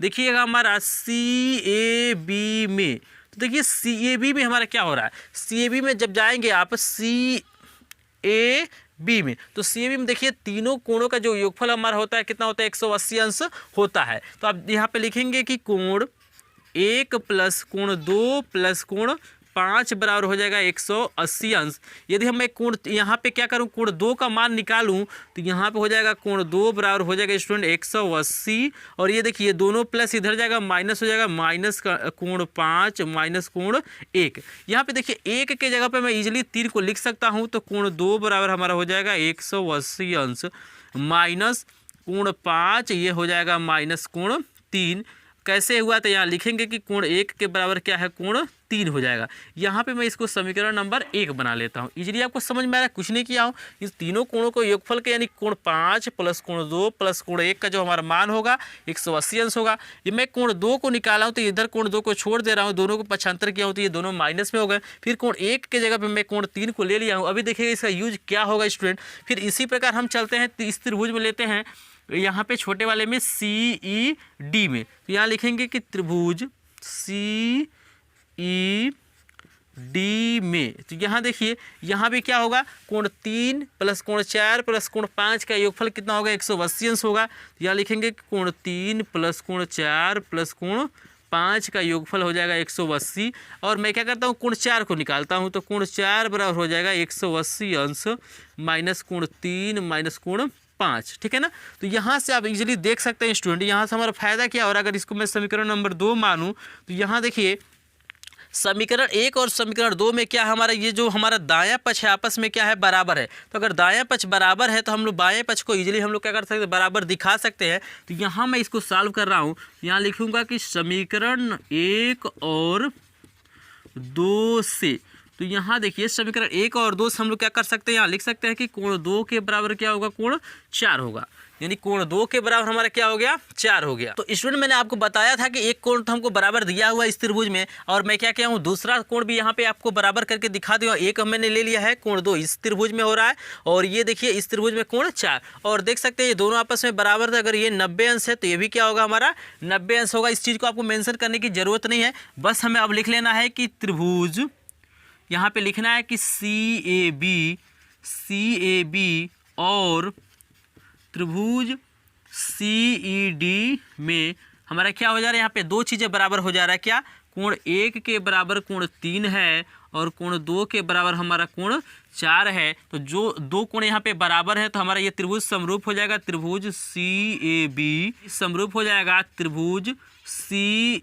देखिएगा हमारा CAB में, तो देखिए CAB में हमारा क्या हो रहा है, CAB में जब जाएंगे आप CAB में, तो CAB में देखिए तीनों कोणों का जो योगफल हमारा होता है कितना होता है, 180 अंश होता है। तो आप यहाँ पे लिखेंगे कि कोण 1 प्लस कोण 2 प्लस कोण 5 बराबर हो जाएगा 180 अंश। यदि हम एक कोण यहाँ पे क्या करूँ, कोण 2 का मान निकालूं, तो यहाँ पे हो जाएगा कोण 2 बराबर हो जाएगा स्टूडेंट 180, और ये देखिए दोनों प्लस इधर जाएगा माइनस हो जाएगा, माइनस का कोण 5 माइनस कोण 1। यहाँ पे देखिए 1 के जगह पे मैं इजीली 3 को लिख सकता हूँ, तो कोण 2 बराबर हमारा हो जाएगा 180 अंश माइनस कोण 5, ये हो जाएगा माइनस कोण 3। कैसे हुआ, तो यहाँ लिखेंगे कि कोण 1 के बराबर क्या है, कोण 3 हो जाएगा। यहाँ पे मैं इसको समीकरण नंबर 1 बना लेता हूँ। इजीली आपको समझ में आ रहा है, कुछ नहीं किया हूँ। इस तीनों कोणों को योगफल के यानी कोण 5 प्लस कोण 2 प्लस कोण 1 का जो हमारा मान होगा 180 अंश होगा। ये मैं कोण 2 को निकाला हूँ, तो इधर कोण 2 को छोड़ दे रहा हूँ, दोनों को पक्षांतर किया हूँ, तो ये दोनों माइनस में हो गए। फिर कोण 1 के जगह पर मैं कोण 3 को ले लिया हूँ। अभी देखिए इसका यूज क्या होगा स्टूडेंट। फिर इसी प्रकार हम चलते हैं इस त्रिभुज में, लेते हैं यहाँ पे छोटे वाले में CED में, तो यहाँ लिखेंगे कि त्रिभुज CED में, तो यहाँ देखिए यहाँ भी क्या होगा, कोण 3 प्लस कोण 4 प्लस कोण 5 का योगफल कितना होगा, 180 अंश होगा। तो यहाँ लिखेंगे कि कोण 3 प्लस कोण 4 प्लस कोण 5 का योगफल हो जाएगा 180, और मैं क्या करता हूँ कोण 4 को निकालता हूँ, तो कोण 4 बराबर हो जाएगा 180 अंश माइनस कोण 3 माइनस कोण 5। ठीक है ना। तो यहाँ से आप इजीली देख सकते हैं स्टूडेंट, यहाँ से हमारा फायदा क्या हो रहा है। अगर इसको मैं समीकरण नंबर 2 मानूं, तो यहाँ देखिए समीकरण 1 और समीकरण 2 में क्या हमारा ये जो हमारा दायां पक्ष है आपस में क्या है, बराबर है। तो अगर दायां पक्ष बराबर है तो हम लोग बाएं पक्ष को इजीली हम लोग क्या कर सकते हैं, बराबर दिखा सकते हैं। तो यहाँ मैं इसको सॉल्व कर रहा हूँ, यहाँ लिखूँगा कि समीकरण 1 और 2 से, तो यहाँ देखिए समीकरण 1 और 2 से हम लोग क्या कर सकते हैं, यहाँ लिख सकते हैं कि कोण 2 के बराबर क्या होगा, कोण 4 होगा। यानी कोण 2 के बराबर हमारा क्या हो गया, 4 हो गया। तो स्टूडेंट मैंने आपको बताया था कि एक कोण तो हमको बराबर दिया हुआ इस त्रिभुज में, और मैं क्या किया हूँ दूसरा कोण भी यहाँ पे आपको बराबर करके दिखा दूँगा। एक मैंने ले लिया है कोण 2 इस त्रिभुज में हो रहा है, और ये देखिए इस त्रिभुज में कोण 4, और देख सकते हैं ये दोनों आपस में बराबर थे। अगर ये 90 अंश है तो ये भी क्या होगा, हमारा 90 अंश होगा। इस चीज़ को आपको मेंशन करने की जरूरत नहीं है, बस हमें अब लिख लेना है कि त्रिभुज, यहाँ पे लिखना है कि CAB और त्रिभुज CED में हमारा क्या हो जा रहा है, यहाँ पे 2 चीज़ें बराबर हो जा रहा है। क्या, कोण 1 के बराबर कोण 3 है और कोण 2 के बराबर हमारा कोण 4 है। तो जो 2 कोण यहाँ पे बराबर है तो हमारा ये त्रिभुज समरूप हो जाएगा, त्रिभुज CAB समरूप हो जाएगा त्रिभुज CED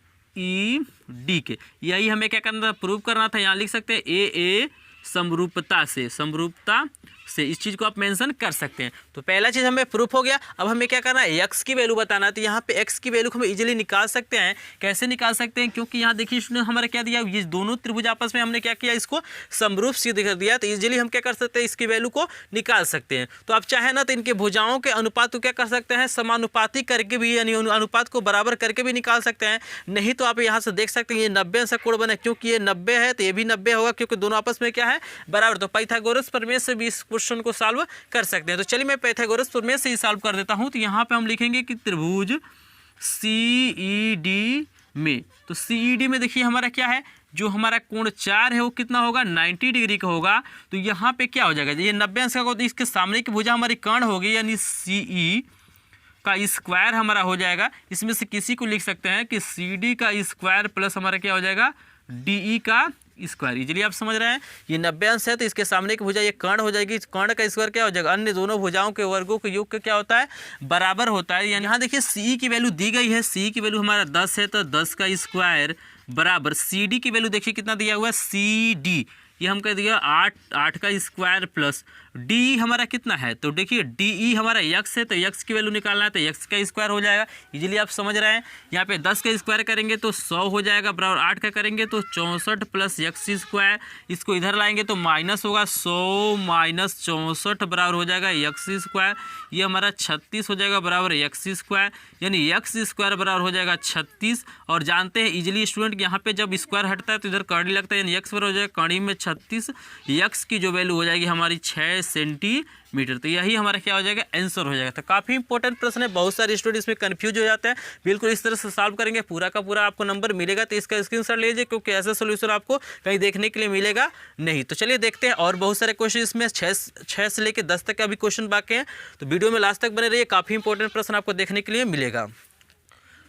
के। यही हमें क्या करना था, प्रूव करना था। यहाँ लिख सकते हैं AA समरूपता से इस चीज़ को आप मेंशन कर सकते हैं। तो पहला चीज़ हमें प्रूफ हो गया। अब हमें क्या करना है, एक्स की वैल्यू बताना है। तो यहाँ पे एक्स की वैल्यू हम इजीली निकाल सकते हैं। कैसे निकाल सकते हैं, क्योंकि यहाँ देखिए इसने हमारा क्या दिया, ये दोनों त्रिभुज आपस में हमने क्या किया, इसको समरूप सिद्ध कर दिया। तो इजीली हम क्या कर सकते हैं, इसकी वैल्यू को निकाल सकते हैं। तो आप चाहे ना तो इनके भुजाओं के अनुपात को क्या कर सकते हैं, समानुपाती करके भी, यानी अनुपात को बराबर करके भी निकाल सकते हैं। नहीं तो आप यहाँ से देख सकते हैं ये 90 अंश कोण बने, क्योंकि ये 90 है तो ये भी 90 होगा, क्योंकि दोनों आपस में क्या है, बराबर। तो पाइथागोरस प्रमेय से भी इस क्वेश्चन को सॉल्व कर सकते हैं। तो चलिए मैं पाइथागोरस प्रमेय से ही सॉल्व कर देता हूं। तो यहाँ पे हम लिखेंगे कि त्रिभुज CED में, तो CED में देखिए हमारा क्या है, जो हमारा कोण 4 है वो कितना होगा, 90 डिग्री का होगा। तो यहाँ पे क्या हो जाएगा, ये 90 अंश का होगा, तो इसके सामने की भुजा हमारी कर्ण होगी, यानी CE का स्क्वायर हमारा हो जाएगा। इसमें से किसी को लिख सकते हैं कि CD का स्क्वायर प्लस हमारा क्या हो जाएगा, DE का स्क्वायर। इजीली आप समझ रहे हैं, ये 90 अंश है तो इसके सामने की भुजा ये कर्ण हो जाएगी। कर्ण का स्क्वायर क्या हो जाएगा, अन्य दोनों भुजाओं के वर्गों के योग का क्या होता है, बराबर होता है। यानी यहाँ देखिए CE की वैल्यू दी गई है, CE की वैल्यू हमारा 10 है, तो 10 का स्क्वायर बराबर CD की वैल्यू देखिए कितना दिया हुआ है, CD ये हम कह दिया 8 का स्क्वायर प्लस DE हमारा कितना है, तो देखिए DE हमारा x है, तो x की वैल्यू निकालना है, तो x का स्क्वायर हो जाएगा। इजीली आप समझ रहे हैं, यहाँ पे 10 का स्क्वायर करेंगे तो 100 हो जाएगा, बराबर 8 का करेंगे तो 64 प्लस x स्क्वायर, इसको इधर लाएंगे तो माइनस होगा, 100 माइनस 64 बराबर हो जाएगा x स्क्वायर। ये हमारा 36 हो जाएगा, बराबर x स्क्वायर, यानी x स्क्वायर बराबर हो जाएगा 36। और जानते हैं इजीली स्टूडेंट, यहाँ पे जब स्क्वायर हटता है तो इधर कर्णी लगता है, यानी x बराबर हो जाएगा कर्णी में 36, x की जो वैल्यू हो जाएगी हमारी 6 सेंटीमीटर। तो यही हमारा क्या हो जाएगा, आंसर हो जाएगा। तो काफ़ी इंपॉर्टेंट प्रश्न है, बहुत सारे स्टूडेंट इसमें कंफ्यूज हो जाते हैं। बिल्कुल इस तरह से सॉल्व करेंगे, पूरा का पूरा आपको नंबर मिलेगा। तो इसका स्क्रीनशॉट लीजिए, क्योंकि ऐसा सोल्यूशन आपको कहीं देखने के लिए मिलेगा नहीं। तो चलिए देखते हैं, और बहुत सारे क्वेश्चन इसमें 6 से लेकर 10 तक का भी क्वेश्चन बाकी हैं। तो वीडियो में लास्ट तक बने रहिए, काफ़ी इंपॉर्टेंट प्रश्न आपको देखने के लिए मिलेगा।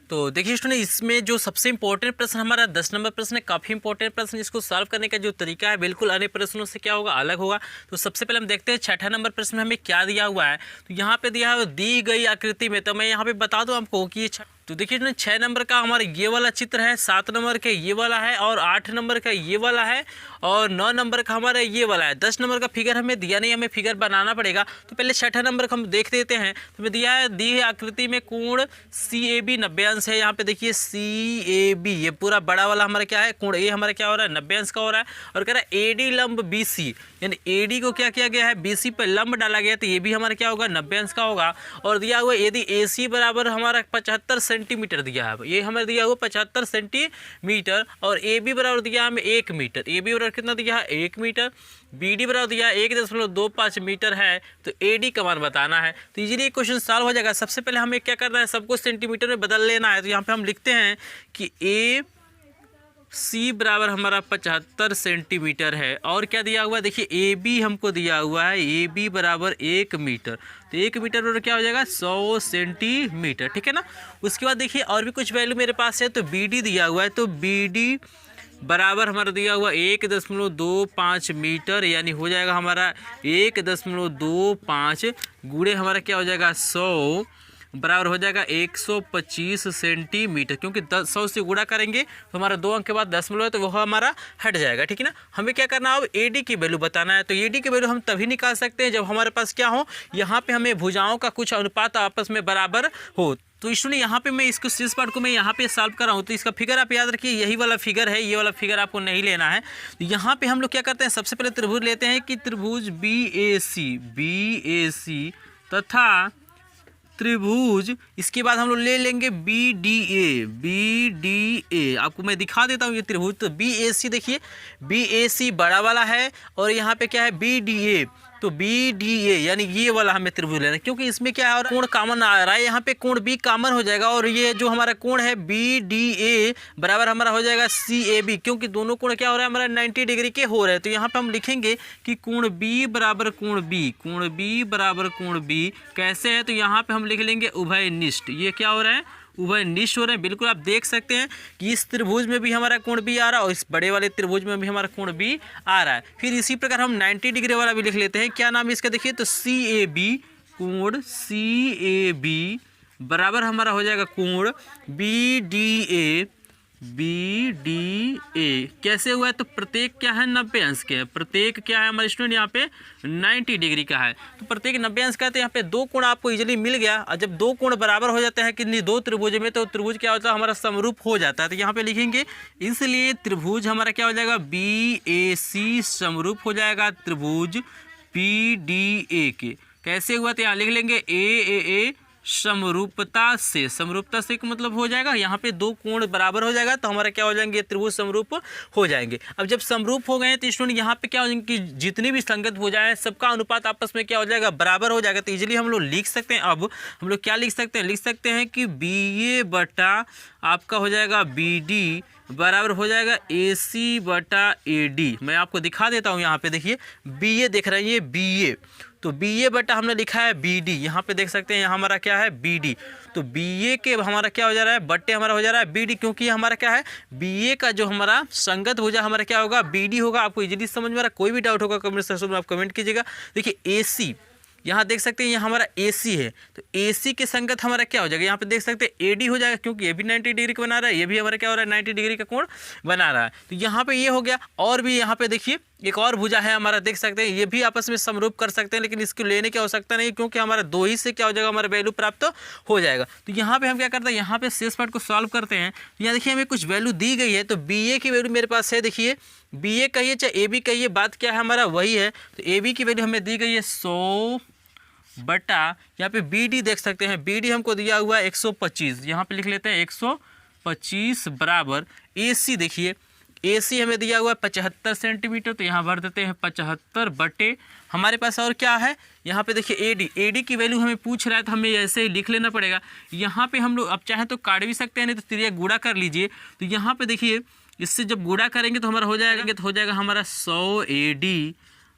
तो देखिए स्टूडेंट, इसमें जो सबसे इंपॉर्टेंट प्रश्न हमारा 10 नंबर प्रश्न है, काफ़ी इंपॉर्टेंट प्रश्न। इसको सॉल्व करने का जो तरीका है बिल्कुल अन्य प्रश्नों से क्या होगा, अलग होगा। तो सबसे पहले हम देखते हैं 6ठा नंबर प्रश्न में हमें क्या दिया हुआ है। तो यहाँ पे दिया है दी गई आकृति में, तो मैं यहाँ पे बता दूँ आपको कि तो देखिए 6 नंबर का हमारा ये वाला चित्र है, 7 नंबर का ये वाला है, और 8 नंबर का ये वाला है, और 9 नंबर का हमारा ये वाला है। 10 नंबर का फिगर हमें दिया नहीं, हमें फिगर बनाना पड़ेगा। तो पहले 6ठा नंबर का हम देख देते हैं। तो मैं दिया है, दी है आकृति में कोण CAB 90 अंश है। यहाँ पे देखिए CAB, ये पूरा बड़ा वाला हमारा क्या है, कोण A हमारा क्या हो रहा है, 90 अंश का हो रहा है। और कह रहा है AD लंब BC, यानी AD को क्या किया गया है, BC पर लंब डाला गया, तो ये भी हमारा क्या होगा, 90 अंश का होगा। और दिया हुआ यदि AC बराबर हमारा 75 सेंटीमीटर दिया है, ये हमें दिया हुआ 75 सेंटीमीटर, और AB बराबर दिया हमें 1 मीटर, AB बराबर कितना दिया है, 1 मीटर, BD बराबर दिया 1.25 मीटर है। तो AD का मान बताना है। तो इजीली क्वेश्चन सॉल्व हो जाएगा। सबसे पहले हमें क्या करना है, सबको सेंटीमीटर में बदल लेना है। तो यहाँ पे हम लिखते हैं कि AC बराबर हमारा 75 सेंटीमीटर है, और क्या दिया हुआ है, देखिए AB हमको दिया हुआ है, AB बराबर 1 मीटर, तो 1 मीटर बराबर क्या हो जाएगा, 100 सेंटीमीटर, ठीक है ना। उसके बाद देखिए और भी कुछ वैल्यू मेरे पास है। तो BD दिया हुआ है, तो BD बराबर हमारा दिया हुआ 1.25 मीटर, यानी हो जाएगा हमारा 1.25 गुणे हमारा क्या हो जाएगा 100, बराबर हो जाएगा 125 सेंटीमीटर, क्योंकि 100 से गुणा करेंगे तो हमारा 2 अंक के बाद दशमलव है, तो वह हमारा हट जाएगा, ठीक है ना। हमें क्या करना है, अब AD की वैल्यू बताना है। तो AD की वैल्यू हम तभी निकाल सकते हैं जब हमारे पास क्या हो, यहाँ पे हमें भुजाओं का कुछ अनुपात आपस में बराबर हो। तो स्टूडेंट यहाँ पे मैं इसको शेष पार्ट को मैं यहाँ पे सॉल्व कर रहा हूँ। तो इसका फिगर आप याद रखिए, यही वाला फिगर है, ये वाला फिगर आपको नहीं लेना है। तो यहाँ पे हम लोग क्या करते हैं, सबसे पहले त्रिभुज लेते हैं कि त्रिभुज BAC तथा त्रिभुज, इसके बाद हम लोग ले लेंगे BDA। आपको मैं दिखा देता हूँ ये त्रिभुज। तो BAC देखिए, BAC बड़ा वाला है, और यहाँ पे क्या है BDA। तो BDA यानी ये वाला हमें त्रिभुज लेना है, क्योंकि इसमें क्या है, कोण कॉमन आ रहा है, यहाँ पे कोण B कॉमन हो जाएगा, और ये जो हमारा कोण है BDA बराबर हमारा हो जाएगा CAB, क्योंकि दोनों कोण क्या हो रहा है, हमारा 90 डिग्री के हो रहे हैं। तो यहाँ पे हम लिखेंगे कि कोण B बराबर कोण B, कोण B बराबर कोण B कैसे है, तो यहाँ पे हम लिख लेंगे उभयनिष्ठ। ये क्या हो रहा है, उभयनिष्ठ हो रहे हैं। बिल्कुल आप देख सकते हैं कि इस त्रिभुज में भी हमारा कोण B आ रहा है, और इस बड़े वाले त्रिभुज में भी हमारा कोण B आ रहा है। फिर इसी प्रकार हम 90 डिग्री वाला भी लिख लेते हैं। क्या नाम है इसका, देखिए तो CAB, कोण CAB बराबर हमारा हो जाएगा कोण BDA बी डी ए कैसे हुआ है? तो प्रत्येक क्या है 90 अंश के है। प्रत्येक क्या है हमारे स्टूडेंट यहाँ पे 90 डिग्री का है। तो प्रत्येक 90 अंश का है, तो यहाँ पे दो कोण आपको इजीली मिल गया। और जब दो कोण बराबर हो जाते हैं कितनी दो त्रिभुज में, तो त्रिभुज क्या होता है हमारा समरूप हो जाता है। तो यहाँ पे लिखेंगे इसलिए त्रिभुज हमारा क्या हो जाएगा BAC समरूप हो जाएगा त्रिभुज PDA के। कैसे हुआ? तो यहाँ लिख लेंगे AAA समरूपता से। समरूपता से का मतलब हो जाएगा यहाँ पे दो कोण बराबर हो जाएगा, तो हमारा क्या हो जाएंगे त्रिभुज समरूप हो जाएंगे। अब जब समरूप हो गए तो स्टूडेंट यहाँ पे क्या हो जाएंगे कि जितनी भी संगत भुजाएं हैं सबका अनुपात आपस में क्या हो जाएगा बराबर हो जाएगा। तो इजीली हम लोग लिख सकते हैं। अब हम लोग क्या लिख सकते हैं? लिख सकते हैं कि BA बटा आपका हो जाएगा BD बराबर हो जाएगा AC बटा AD। मैं आपको दिखा देता हूँ। यहाँ पे देखिए BA देख रहे हैं, ये BA, तो BA बटा हमने लिखा है BD। यहाँ पे देख सकते हैं यहाँ हमारा क्या है BD, तो BA के हमारा क्या हो जा रहा है बट्टे हमारा हो जा रहा है BD, क्योंकि हमारा क्या है BA का जो हमारा संगत भुजा हमारा क्या होगा BD होगा। आपको इजीली समझ में आ रहा है? कोई भी डाउट होगा कमेंट सेक्शन में आप कमेंट कीजिएगा। देखिए AC यहाँ देख सकते हैं ये हमारा AC है, तो AC के संगत हमारा क्या हो जाएगा यहाँ पे देख सकते हैं AD हो जाएगा, क्योंकि ये भी 90 डिग्री का बना रहा है, ये भी हमारा क्या हो रहा है 90 डिग्री का कोण बना रहा है। तो यहाँ पे ये हो गया। और भी यहाँ पे देखिए एक और भुजा है हमारा देख सकते हैं, ये भी आपस में समरूप कर सकते हैं, लेकिन इसको लेने की आवश्यकता नहीं, क्योंकि हमारा दो ही से क्या हो जाएगा हमारा वैल्यू प्राप्त हो जाएगा। तो यहाँ पे हम क्या करते हैं यहाँ पे शेष पार्ट को सॉल्व करते हैं। यहाँ देखिए हमें कुछ वैल्यू दी गई है, तो BA की वैल्यू मेरे पास है। देखिए BA कहिए चाहे AB कहिए, बात क्या है हमारा वही है। तो AB की वैल्यू हमें दी गई है 100 बटा यहाँ पे BD देख सकते हैं, BD हमको दिया हुआ है 125। यहाँ पे लिख लेते हैं 125 बराबर AC। देखिए AC हमें दिया हुआ है 75 सेंटीमीटर, तो यहाँ भर देते हैं 75 बटे हमारे पास और क्या है यहाँ पे देखिए AD की वैल्यू हमें पूछ रहा है, तो हमें ऐसे ही लिख लेना पड़ेगा। यहाँ पे हम लोग अब चाहें तो काट भी सकते हैं, नहीं तो त्रिज्या गुणा कर लीजिए। तो यहाँ पे देखिए इससे जब गुणा करेंगे तो हमारा हो जाएगा, तो हो जाएगा हमारा 100 AD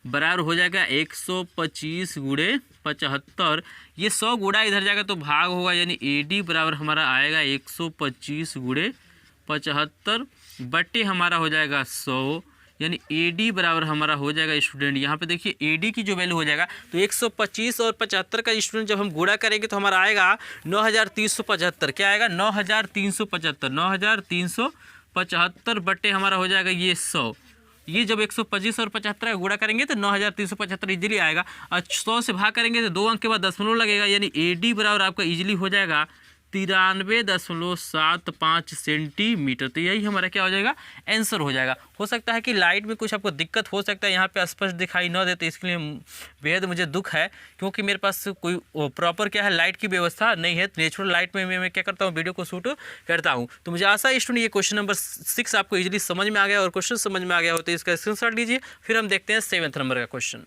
बराबर हो जाएगा 125 गुणे 75। ये 100 गुणा इधर जाएगा तो भाग होगा, यानी AD बराबर हमारा आएगा 125 गुणे 75 बटे हमारा हो जाएगा 100, यानी AD बराबर हमारा हो जाएगा स्टूडेंट यहाँ पे देखिए AD की जो वैल्यू हो जाएगा, तो 125 और 75 का स्टूडेंट जब हम गुणा करेंगे तो हमारा आएगा 9375। क्या आएगा 9375, 9375 बटे हमारा हो जाएगा ये 100। ये जब 125 और 75 का गुणा करेंगे तो 9375 इजीली आएगा। और 100 से भाग करेंगे तो 2 अंक के बाद दशमलव लगेगा, यानी AD बराबर आपका इजीली हो जाएगा 93.75 सेंटीमीटर। तो यही हमारा क्या हो जाएगा आंसर हो जाएगा। हो सकता है कि लाइट में कुछ आपको दिक्कत हो सकता है, यहाँ पे स्पष्ट दिखाई न दे, तो इसके लिए बेहद मुझे दुख है, क्योंकि मेरे पास कोई प्रॉपर क्या है लाइट की व्यवस्था नहीं है। नेचुरल लाइट में मैं क्या करता हूँ वीडियो को शूट करता हूँ। तो मुझे आशा है स्टूडेंट ये क्वेश्चन नंबर 6 आपको इजीली समझ में आ गया, और क्वेश्चन समझ में आ गया हो तो इसका स्क्रीनशॉट लीजिए। फिर हम देखते हैं 7th नंबर का क्वेश्चन।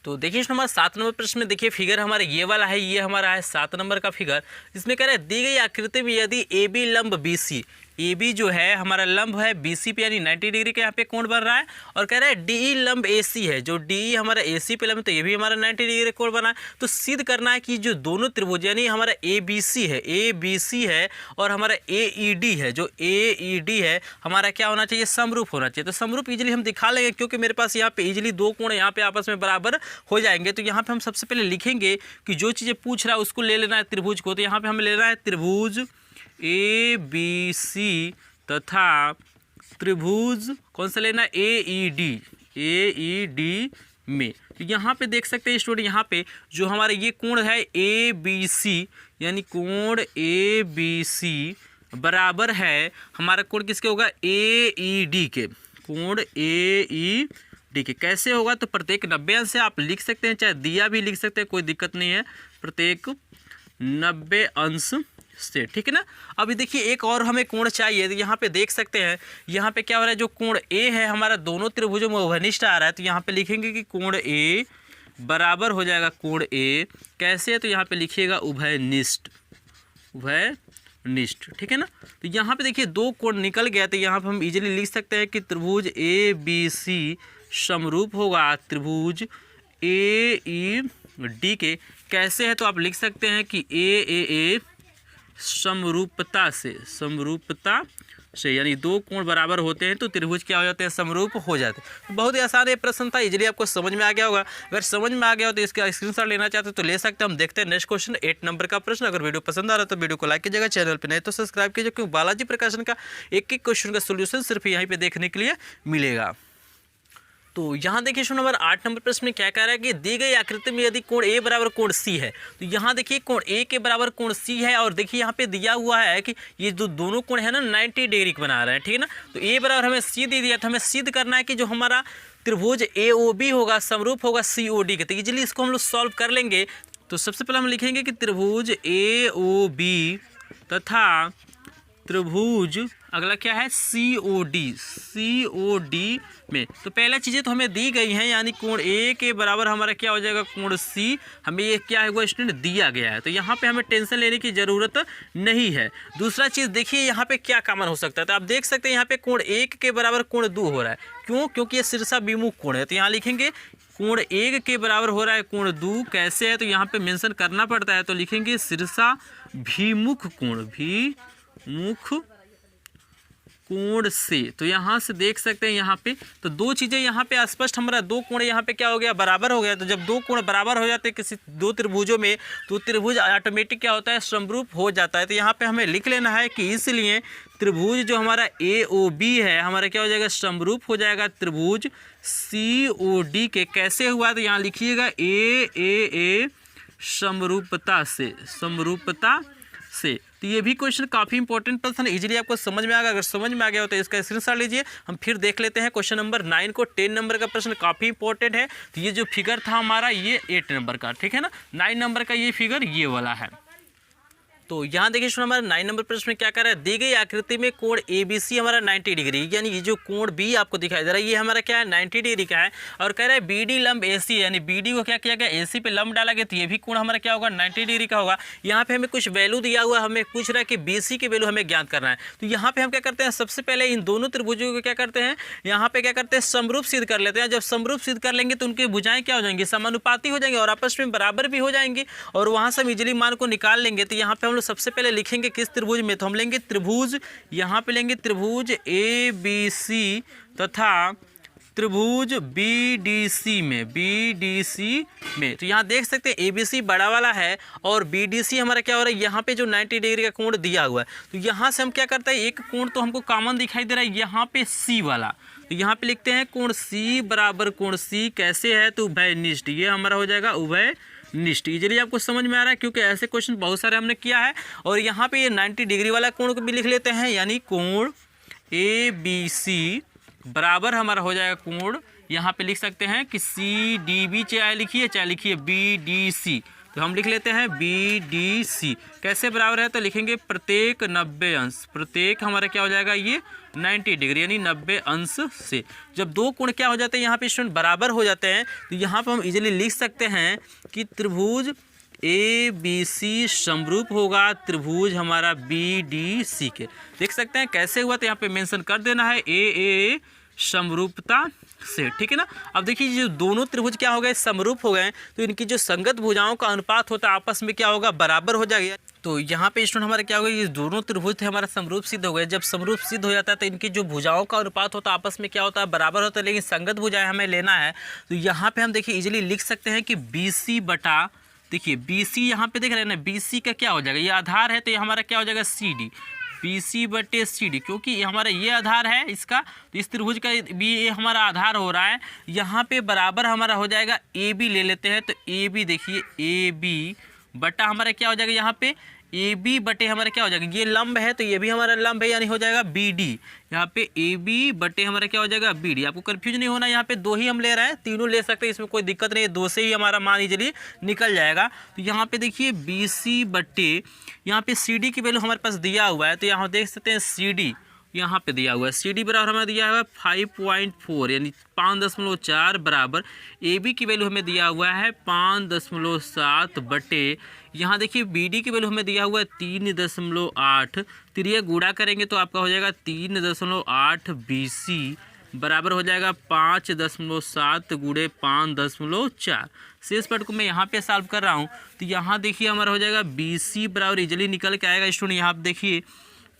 तो देखिए हमारा 7 नंबर प्रश्न में देखिए फिगर हमारा ये वाला है, ये हमारा है 7 नंबर का फिगर। इसमें कह रहा है दी गई आकृति में यदि AB लंब BC, AB जो है हमारा लंब है BC पे, यानी 90 डिग्री का यहाँ पे कोण बन रहा है, और कह रहा है DE लंब AC है, जो DE हमारा AC पे लंब, तो ये भी हमारा 90 डिग्री कोण बना है। तो सिद्ध करना है कि जो दोनों त्रिभुज यानी हमारा ABC है और हमारा AED है, जो AED है हमारा क्या होना चाहिए समरूप होना चाहिए। तो समरूप इजीली हम दिखा लेंगे, क्योंकि मेरे पास यहाँ पे इजीली दो कोण यहाँ पे आपस में बराबर हो जाएंगे। तो यहाँ पे हम सबसे पहले लिखेंगे कि जो चीज़ें पूछ रहा है उसको ले लेना है त्रिभुज को। तो यहाँ पे हमें ले रहा है त्रिभुज ABC तथा त्रिभुज कौन सा लेना है AED में। तो यहाँ पे देख सकते हैं स्टूडेंट, यहाँ पे जो हमारा ये कोण है ABC, यानी कोण ABC बराबर है हमारा कोण किसके होगा AED के, कोण AED के। कैसे होगा? तो प्रत्येक 90 अंश से आप लिख सकते हैं, चाहे दिया भी लिख सकते हैं, कोई दिक्कत नहीं है, प्रत्येक 90 अंश से, ठीक है ना। अभी देखिए एक और हमें कोण चाहिए, तो यहाँ पे देख सकते हैं यहाँ पे क्या हो रहा है, जो कोण A है हमारा दोनों त्रिभुजों में उभयनिष्ठ आ रहा है। तो यहाँ पे लिखेंगे कि कोण A बराबर हो जाएगा कोण A कैसे, तो यहाँ पे लिखिएगा उभयनिष्ठ, ठीक है ना। तो यहाँ पे देखिए दो कोण निकल गया, तो यहाँ पे हम इजीली लिख सकते हैं कि त्रिभुज ABC समरूप होगा त्रिभुज AED के। कैसे है? तो आप लिख सकते हैं कि AAA समरूपता से, यानी दो कोण बराबर होते हैं तो त्रिभुज क्या हो जाते हैं, समरूप हो जाते हैं। तो बहुत ही आसान ये प्रश्न था, इजीली आपको समझ में आ गया होगा। अगर समझ में आ गया हो तो इसका स्क्रीनशॉट लेना चाहते हो तो ले सकते हैं। हम देखते हैं नेक्स्ट क्वेश्चन 8 नंबर का प्रश्न। अगर वीडियो पसंद आ रहा है तो वीडियो को लाइक कीजिएगा, चैनल पर नहीं तो सब्सक्राइब कीजिए, क्योंकि बालाजी प्रकाशन का एक एक क्वेश्चन का सोल्यूशन सिर्फ यहीं पे देखने के लिए मिलेगा। तो यहाँ देखिए क्वेश्चन नंबर 8 नंबर प्रश्न में क्या कह रहा है कि दी गई आकृति में यदि कोण ए बराबर कोण सी है, तो यहाँ देखिए कोण ए के बराबर कोण सी है, और देखिए यहाँ पे दिया हुआ है कि ये जो दोनों कोण है ना 90 डिग्री का बना रहे हैं, ठीक है ना। तो ए बराबर हमें सी दे दिया, तो हमें सिद्ध करना है कि जो हमारा त्रिभुज AOB होगा समरूप होगा COD के। तो इजीली इसको हम लोग सॉल्व कर लेंगे। तो सबसे पहले हम लिखेंगे कि त्रिभुज AOB तथा त्रिभुज अगला क्या है COD में। तो पहला चीज़ें तो हमें दी गई हैं, यानी कोण ए के बराबर हमारा क्या हो जाएगा कोण सी, हमें ये क्या है वो स्टूडेंट दिया गया है, तो यहाँ पे हमें टेंशन लेने की ज़रूरत नहीं है। दूसरा चीज़ देखिए यहाँ पे क्या कॉमन हो सकता है, तो आप देख सकते हैं यहाँ पे कोण 1 के बराबर कोण 2 हो रहा है। क्यों? क्योंकि ये शीर्षा विमुख कोण है, तो यहाँ लिखेंगे कोण 1 के बराबर हो रहा है कोण 2। कैसे है तो यहाँ पे मेंशन करना पड़ता है, तो लिखेंगे शीर्षा विमुख कोण कोण से। तो यहाँ से देख सकते हैं यहाँ पे तो दो चीज़ें यहाँ पे स्पष्ट, हमारा दो कोण यहाँ पे क्या हो गया, बराबर हो गया। तो जब दो कोण बराबर हो जाते हैं किसी दो त्रिभुजों में, तो त्रिभुज ऑटोमेटिक क्या होता है, समरूप हो जाता है। तो यहाँ पे हमें लिख लेना है कि इसलिए त्रिभुज जो हमारा AOB है हमारा क्या हो जाएगा, समरूप हो जाएगा त्रिभुज COD के। कैसे हुआ तो यहाँ लिखिएगा A समरूपता से। तो ये भी क्वेश्चन काफ़ी इंपॉर्टेंट प्रश्न है, इजीली आपको समझ में आएगा। अगर समझ में आ गया हो तो इसका स्क्रीनशॉट लीजिए। हम फिर देख लेते हैं क्वेश्चन नंबर 9 को। 10 नंबर का प्रश्न काफ़ी इंपॉर्टेंट है। तो ये जो फिगर था हमारा ये 8 नंबर का, ठीक है ना। 9 नंबर का ये फिगर ये वाला है। तो यहाँ देखिए क्वेश्चन नंबर 9 नंबर प्रश्न में क्या कर रहा है, दी गई आकृति में कोण ABC हमारा 90 डिग्री, यानी ये जो कोण B आपको दिखाई दे रहा है ये हमारा क्या है 90 डिग्री का है। और कह रहा है BD लंब AC, यानी BD को क्या किया गया, AC पे लंब डाला गया, तो ये भी कोण हमारा क्या होगा 90 डिग्री का होगा। यहाँ पे हमें कुछ वैल्यू दिया हुआ, हमें पूछ रहा है कि BC की वैल्यू हमें ज्ञात करना है। तो यहाँ पे हम क्या करते हैं, सबसे पहले इन दोनों त्रिभुजों को क्या करते हैं, यहाँ पे क्या करते हैं, समरूप सिद्ध कर लेते हैं। जब समरूप सिद्ध कर लेंगे तो उनकी भुजाएं क्या हो जाएंगी, समानुपाती हो जाएंगे और आपस में बराबर भी हो जाएंगी, और वहाँ से हम इजीली मान को निकाल लेंगे। तो यहाँ पे हम लोग सबसे पहले लिखेंगे किस त्रिभुज में, तो हम लेंगे त्रिभुज, यहाँ पे लेंगे त्रिभुज ABC तथा त्रिभुज BDC में। तो यहाँ देख सकते हैं ABC बड़ा वाला है और BDC हमारा क्या हो रहा है, यहाँ पे जो 90 डिग्री का कोण दिया हुआ है। तो यहाँ से हम क्या करते हैं, एक कोण तो हमको कॉमन दिखाई दे रहा है यहाँ पे C वाला, तो यहाँ पे लिखते हैं कोण C बराबर कोण C कैसे है, तो उभयनिष्ठ, ये हमारा हो जाएगा उभयनिष्ठ। इजीली आपको समझ में आ रहा है, क्योंकि ऐसे क्वेश्चन बहुत सारे हमने किया है। और यहाँ पे ये 90 डिग्री वाला कोण को भी लिख लेते हैं, यानी कोण ABC बराबर हमारा हो जाएगा कोण, यहाँ पे लिख सकते हैं कि CDB चाहे लिखिए BDC, तो हम लिख लेते हैं BDC। कैसे बराबर है तो लिखेंगे प्रत्येक 90 अंश, प्रत्येक हमारा क्या हो जाएगा ये 90 डिग्री, यानी 90 अंश से। जब दो कोण क्या हो जाते हैं यहाँ पे स्टूडेंट बराबर हो जाते हैं, तो यहाँ पर हम इजीली लिख सकते हैं कि त्रिभुज ABC समरूप होगा त्रिभुज हमारा BDC के। देख सकते हैं कैसे हुआ, तो यहाँ पे मेंशन कर देना है A समरूपता से, ठीक है ना। अब देखिए जो दोनों त्रिभुज क्या हो गए, समरूप हो गए, तो इनकी जो संगत भुजाओं का अनुपात होता है आपस में क्या होगा, बराबर हो जाएगा। तो यहाँ पे स्टूडेंट हमारा क्या होगा, ये दोनों त्रिभुज थे हमारा समरूप सिद्ध हो गए। जब समरूप सिद्ध हो जाता है तो इनकी जो भुजाओं का अनुपात होता है आपस में क्या होता है, बराबर होता है। लेकिन संगत भुजाएं हमें लेना है, तो यहाँ पे हम देखिए इजीली लिख सकते हैं कि BC बटा, देखिए BC यहाँ पे देख रहे हैं ना, BC का क्या हो जाएगा, ये आधार है, तो ये हमारा क्या हो जाएगा CD, BC बटे CD, क्योंकि ये हमारा ये आधार है इसका, तो इस त्रिभुज का भी ये हमारा आधार हो रहा है। यहाँ पे बराबर हमारा हो जाएगा AB ले लेते हैं, तो AB देखिए AB बटा हमारा क्या हो जाएगा, यहाँ पे AB बटे हमारा क्या हो जाएगा, ये लंब है तो ये भी हमारा लंब है, यानी हो जाएगा BD। यहाँ पे AB बटे हमारा क्या हो जाएगा BD। आपको कंफ्यूज नहीं होना, यहाँ पे दो ही हम ले रहे हैं, तीनों ले सकते हैं, इसमें कोई दिक्कत नहीं है, दो से ही हमारा मान इजीली निकल जाएगा। तो यहाँ पे देखिए BC बटे यहाँ पे CD की वैल्यू हमारे पास दिया हुआ है, तो यहाँ देख सकते हैं CD यहाँ पे दिया हुआ है, CD बराबर हमें दिया हुआ है 5.4 यानी 5.4 बराबर AB की वैल्यू हमें दिया हुआ है 5.7 बटे यहाँ देखिए BD की वैल्यू हमें दिया हुआ है 3.8। तो ये गुणा करेंगे तो आपका हो जाएगा 3.8 BC बराबर हो जाएगा 5.7 गुणे 5.4। शेष पट को मैं यहाँ पे सॉल्व कर रहा हूँ, तो यहाँ देखिए हमारा हो जाएगा BC बराबर इजली निकल के आएगा स्टूडेंट, यहाँ आप देखिए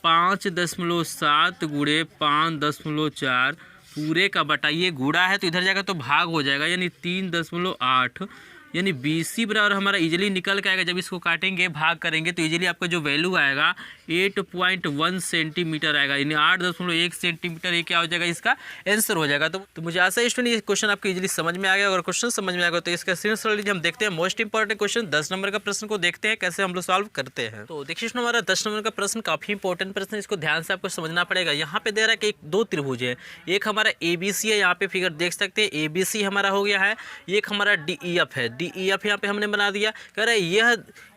5.7 गुणे 5.4 पूरे का बटा, ये गुणा है तो इधर जाएगा तो भाग हो जाएगा, यानी 3.8, यानी BC बराबर हमारा इजीली निकल के आएगा। जब इसको काटेंगे भाग करेंगे तो इजीली आपका जो वैल्यू आएगा 8.1 सेंटीमीटर आएगा, यानी 8.1 सेंटीमीटर ये क्या हो जाएगा, इसका आंसर हो जाएगा। तो मुझे आशा है स्टूडेंट ये क्वेश्चन आपको इजीली समझ में आ गया। अगर क्वेश्चन समझ में आ गया तो इसका सीरियसली हम देखते हैं मोस्ट इंपॉर्टेंट क्वेश्चन 10 नंबर का प्रश्न को देखते हैं कैसे हम लोग सॉल्व करते हैं। तो देखिए स्टूडेंट हमारा 10 नंबर का प्रश्न काफी इंपॉर्टेंट प्रश्न है, इसको ध्यान से आपको समझना पड़ेगा। यहाँ पे दे रहा है कि दो त्रिभुज है, एक हमारा ABC है, यहाँ पे फिगर देख सकते हैं ABC हमारा हो गया है, एक हमारा DEF है, DEF यहाँ पे हमने बना दिया। कह रहा है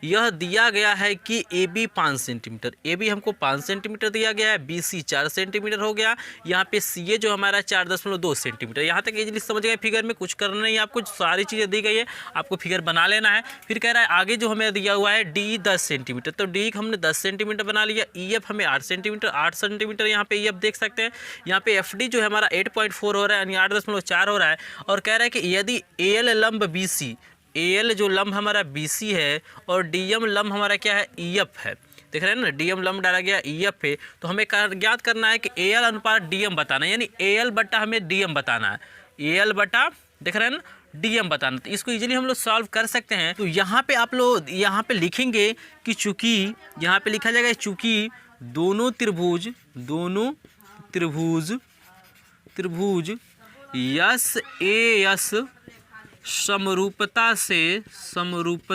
यह दिया गया है कि AB 5 सेंटीमीटर, AB हमको 5 सेंटीमीटर दिया गया है, BC 4 सेंटीमीटर हो गया, यहाँ पे CA जो हमारा 4.2 सेंटीमीटर। यहाँ तक इजीली समझ गए, फिगर में कुछ करना नहीं है आपको, सारी चीज़ें दी गई है, आपको फिगर बना लेना है। फिर कह रहा है आगे जो हमें दिया हुआ है D 10 सेंटीमीटर, तो D हमने 10 सेंटीमीटर बना लिया, EF हमें 8 सेंटीमीटर यहाँ पे EF देख सकते हैं। यहाँ पे FD जो है हमारा 8.4 हो रहा है, यानी 8.4 हो रहा है। और कह रहा है कि यदि AL लंब BC, AL जो लंब हमारा BC है और DM लंब हमारा क्या है EF है, देख रहे हैं ना, DM लंब डाला गया EF पे, तो हमें ज्ञात करना है कि AL अनुपात DM बताना है, यानी AL बटा हमें DM बताना है, AL बटा देख रहे हैं ना DM बताना। तो इसको इजीली हम लोग सॉल्व कर सकते हैं। तो यहाँ पे आप लोग यहाँ पे लिखेंगे कि चूंकि यहाँ पे लिखा जाएगा चूंकि दोनों त्रिभुज SAS समरूपता से समरूप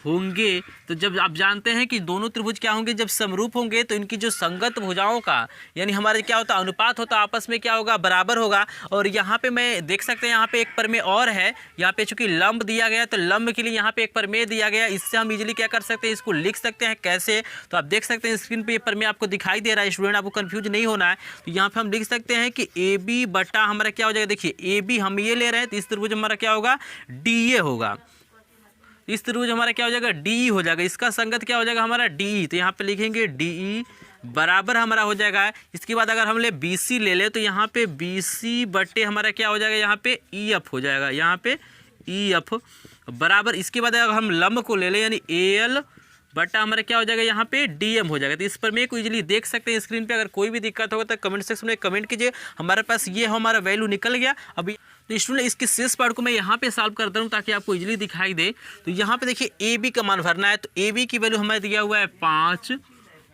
होंगे। तो जब आप जानते हैं कि दोनों त्रिभुज क्या होंगे, जब समरूप होंगे तो इनकी जो संगत भुजाओं का यानी हमारे क्या होता है अनुपात होता है, आपस में क्या होगा, बराबर होगा। और यहाँ पे मैं देख सकते हैं यहाँ पे एक प्रमेय और है, यहाँ पे चूंकि लंब दिया गया तो लंब के लिए यहाँ पे एक प्रमेय दिया गया, इससे हम इजीली क्या कर सकते हैं, इसको लिख सकते हैं। कैसे, तो आप देख सकते हैं स्क्रीन पे ये प्रमेय आपको दिखाई दे रहा है, स्टूडेंट आपको कंफ्यूज नहीं होना है। तो यहाँ पे हम लिख सकते हैं कि AB बटा हमारा क्या हो जाएगा, देखिए AB हम ये ले रहे हैं तो इस त्रिभुज हमारा क्या होगा, DA होगा, इस त्रिभुज हमारा क्या हो जाएगा, DE हो जाएगा, इसका संगत क्या हो जाएगा हमारा DE। तो यहाँ पे लिखेंगे DE बराबर हमारा हो जाएगा। इसके बाद अगर हम ले BC ले ले तो यहाँ पे BC बटे हमारा क्या हो जाएगा, यहाँ पे EF हो जाएगा, यहाँ पे EF बराबर। इसके बाद अगर हम लंब को ले ले यानी AL बटा हमारा क्या हो जाएगा, यहाँ पे DM हो जाएगा। तो इस पर मैं को इजीली देख सकते हैं स्क्रीन पे। अगर कोई भी दिक्कत होगा तो कमेंट सेक्शन में कमेंट कीजिए। हमारे पास ये हमारा वैल्यू निकल गया। अभी तो स्टूडेंट इसके शेष पार्ट को मैं यहाँ पे सॉल्व करता हूँ ताकि आपको इजीली दिखाई दे। तो यहाँ पे देखिए AB का मान भरना है, तो AB की वैल्यू हमें दिया हुआ है 5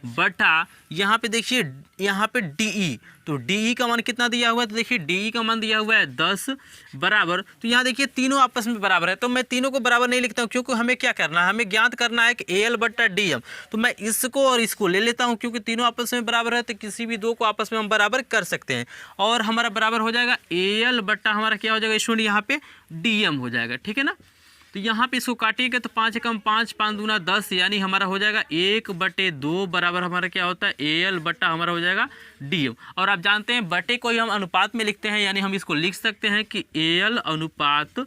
बटा यहाँ पे देखिए यहाँ पे DE, तो DE का मान कितना दिया हुआ है, तो देखिए DE का मान दिया हुआ है 10 बराबर। तो यहाँ देखिए तीनों आपस में बराबर है, तो मैं तीनों को बराबर नहीं लिखता हूँ क्योंकि हमें क्या करना है, हमें ज्ञात करना है कि AL बट्टा DM। तो मैं इसको और इसको ले लेता हूँ क्योंकि तीनों आपस में बराबर है, तो किसी भी दो को आपस में हम बराबर कर सकते हैं और हमारा बराबर हो जाएगा AL बट्टा हमारा क्या हो जाएगा स्टूडेंट, यहाँ पे DM हो जाएगा, ठीक है ना। तो यहाँ पे इसको काटेंगे तो 5 एकम 5, 5 दूना 10, यानी हमारा हो जाएगा 1/2 बराबर हमारा क्या होता है AL बट्टा हमारा हो जाएगा DM। और आप जानते हैं बटे को ही हम अनुपात में लिखते हैं, यानी हम इसको लिख सकते हैं कि AL अनुपात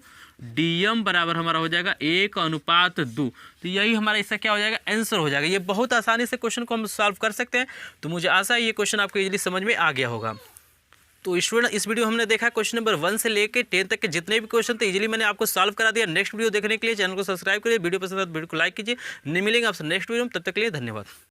DM बराबर हमारा हो जाएगा 1:2। तो यही हमारा इसका क्या हो जाएगा, आंसर हो जाएगा। ये बहुत आसानी से क्वेश्चन को हम सॉल्व कर सकते हैं। तो मुझे आशा है ये क्वेश्चन आपको इजीली समझ में आ गया होगा। तो स्टूडेंट इस वीडियो हमने देखा क्वेश्चन नंबर 1 से लेकर 10 तक के जितने भी क्वेश्चन थे इजीली मैंने आपको सॉल्व करा दिया। नेक्स्ट वीडियो देखने के लिए चैनल को सब्सक्राइब करिए, वीडियो पसंद आए तो वीडियो को लाइक कीजिए। मिलेंगे आपसे नेक्स्ट वीडियो में, तब तक के लिए धन्यवाद।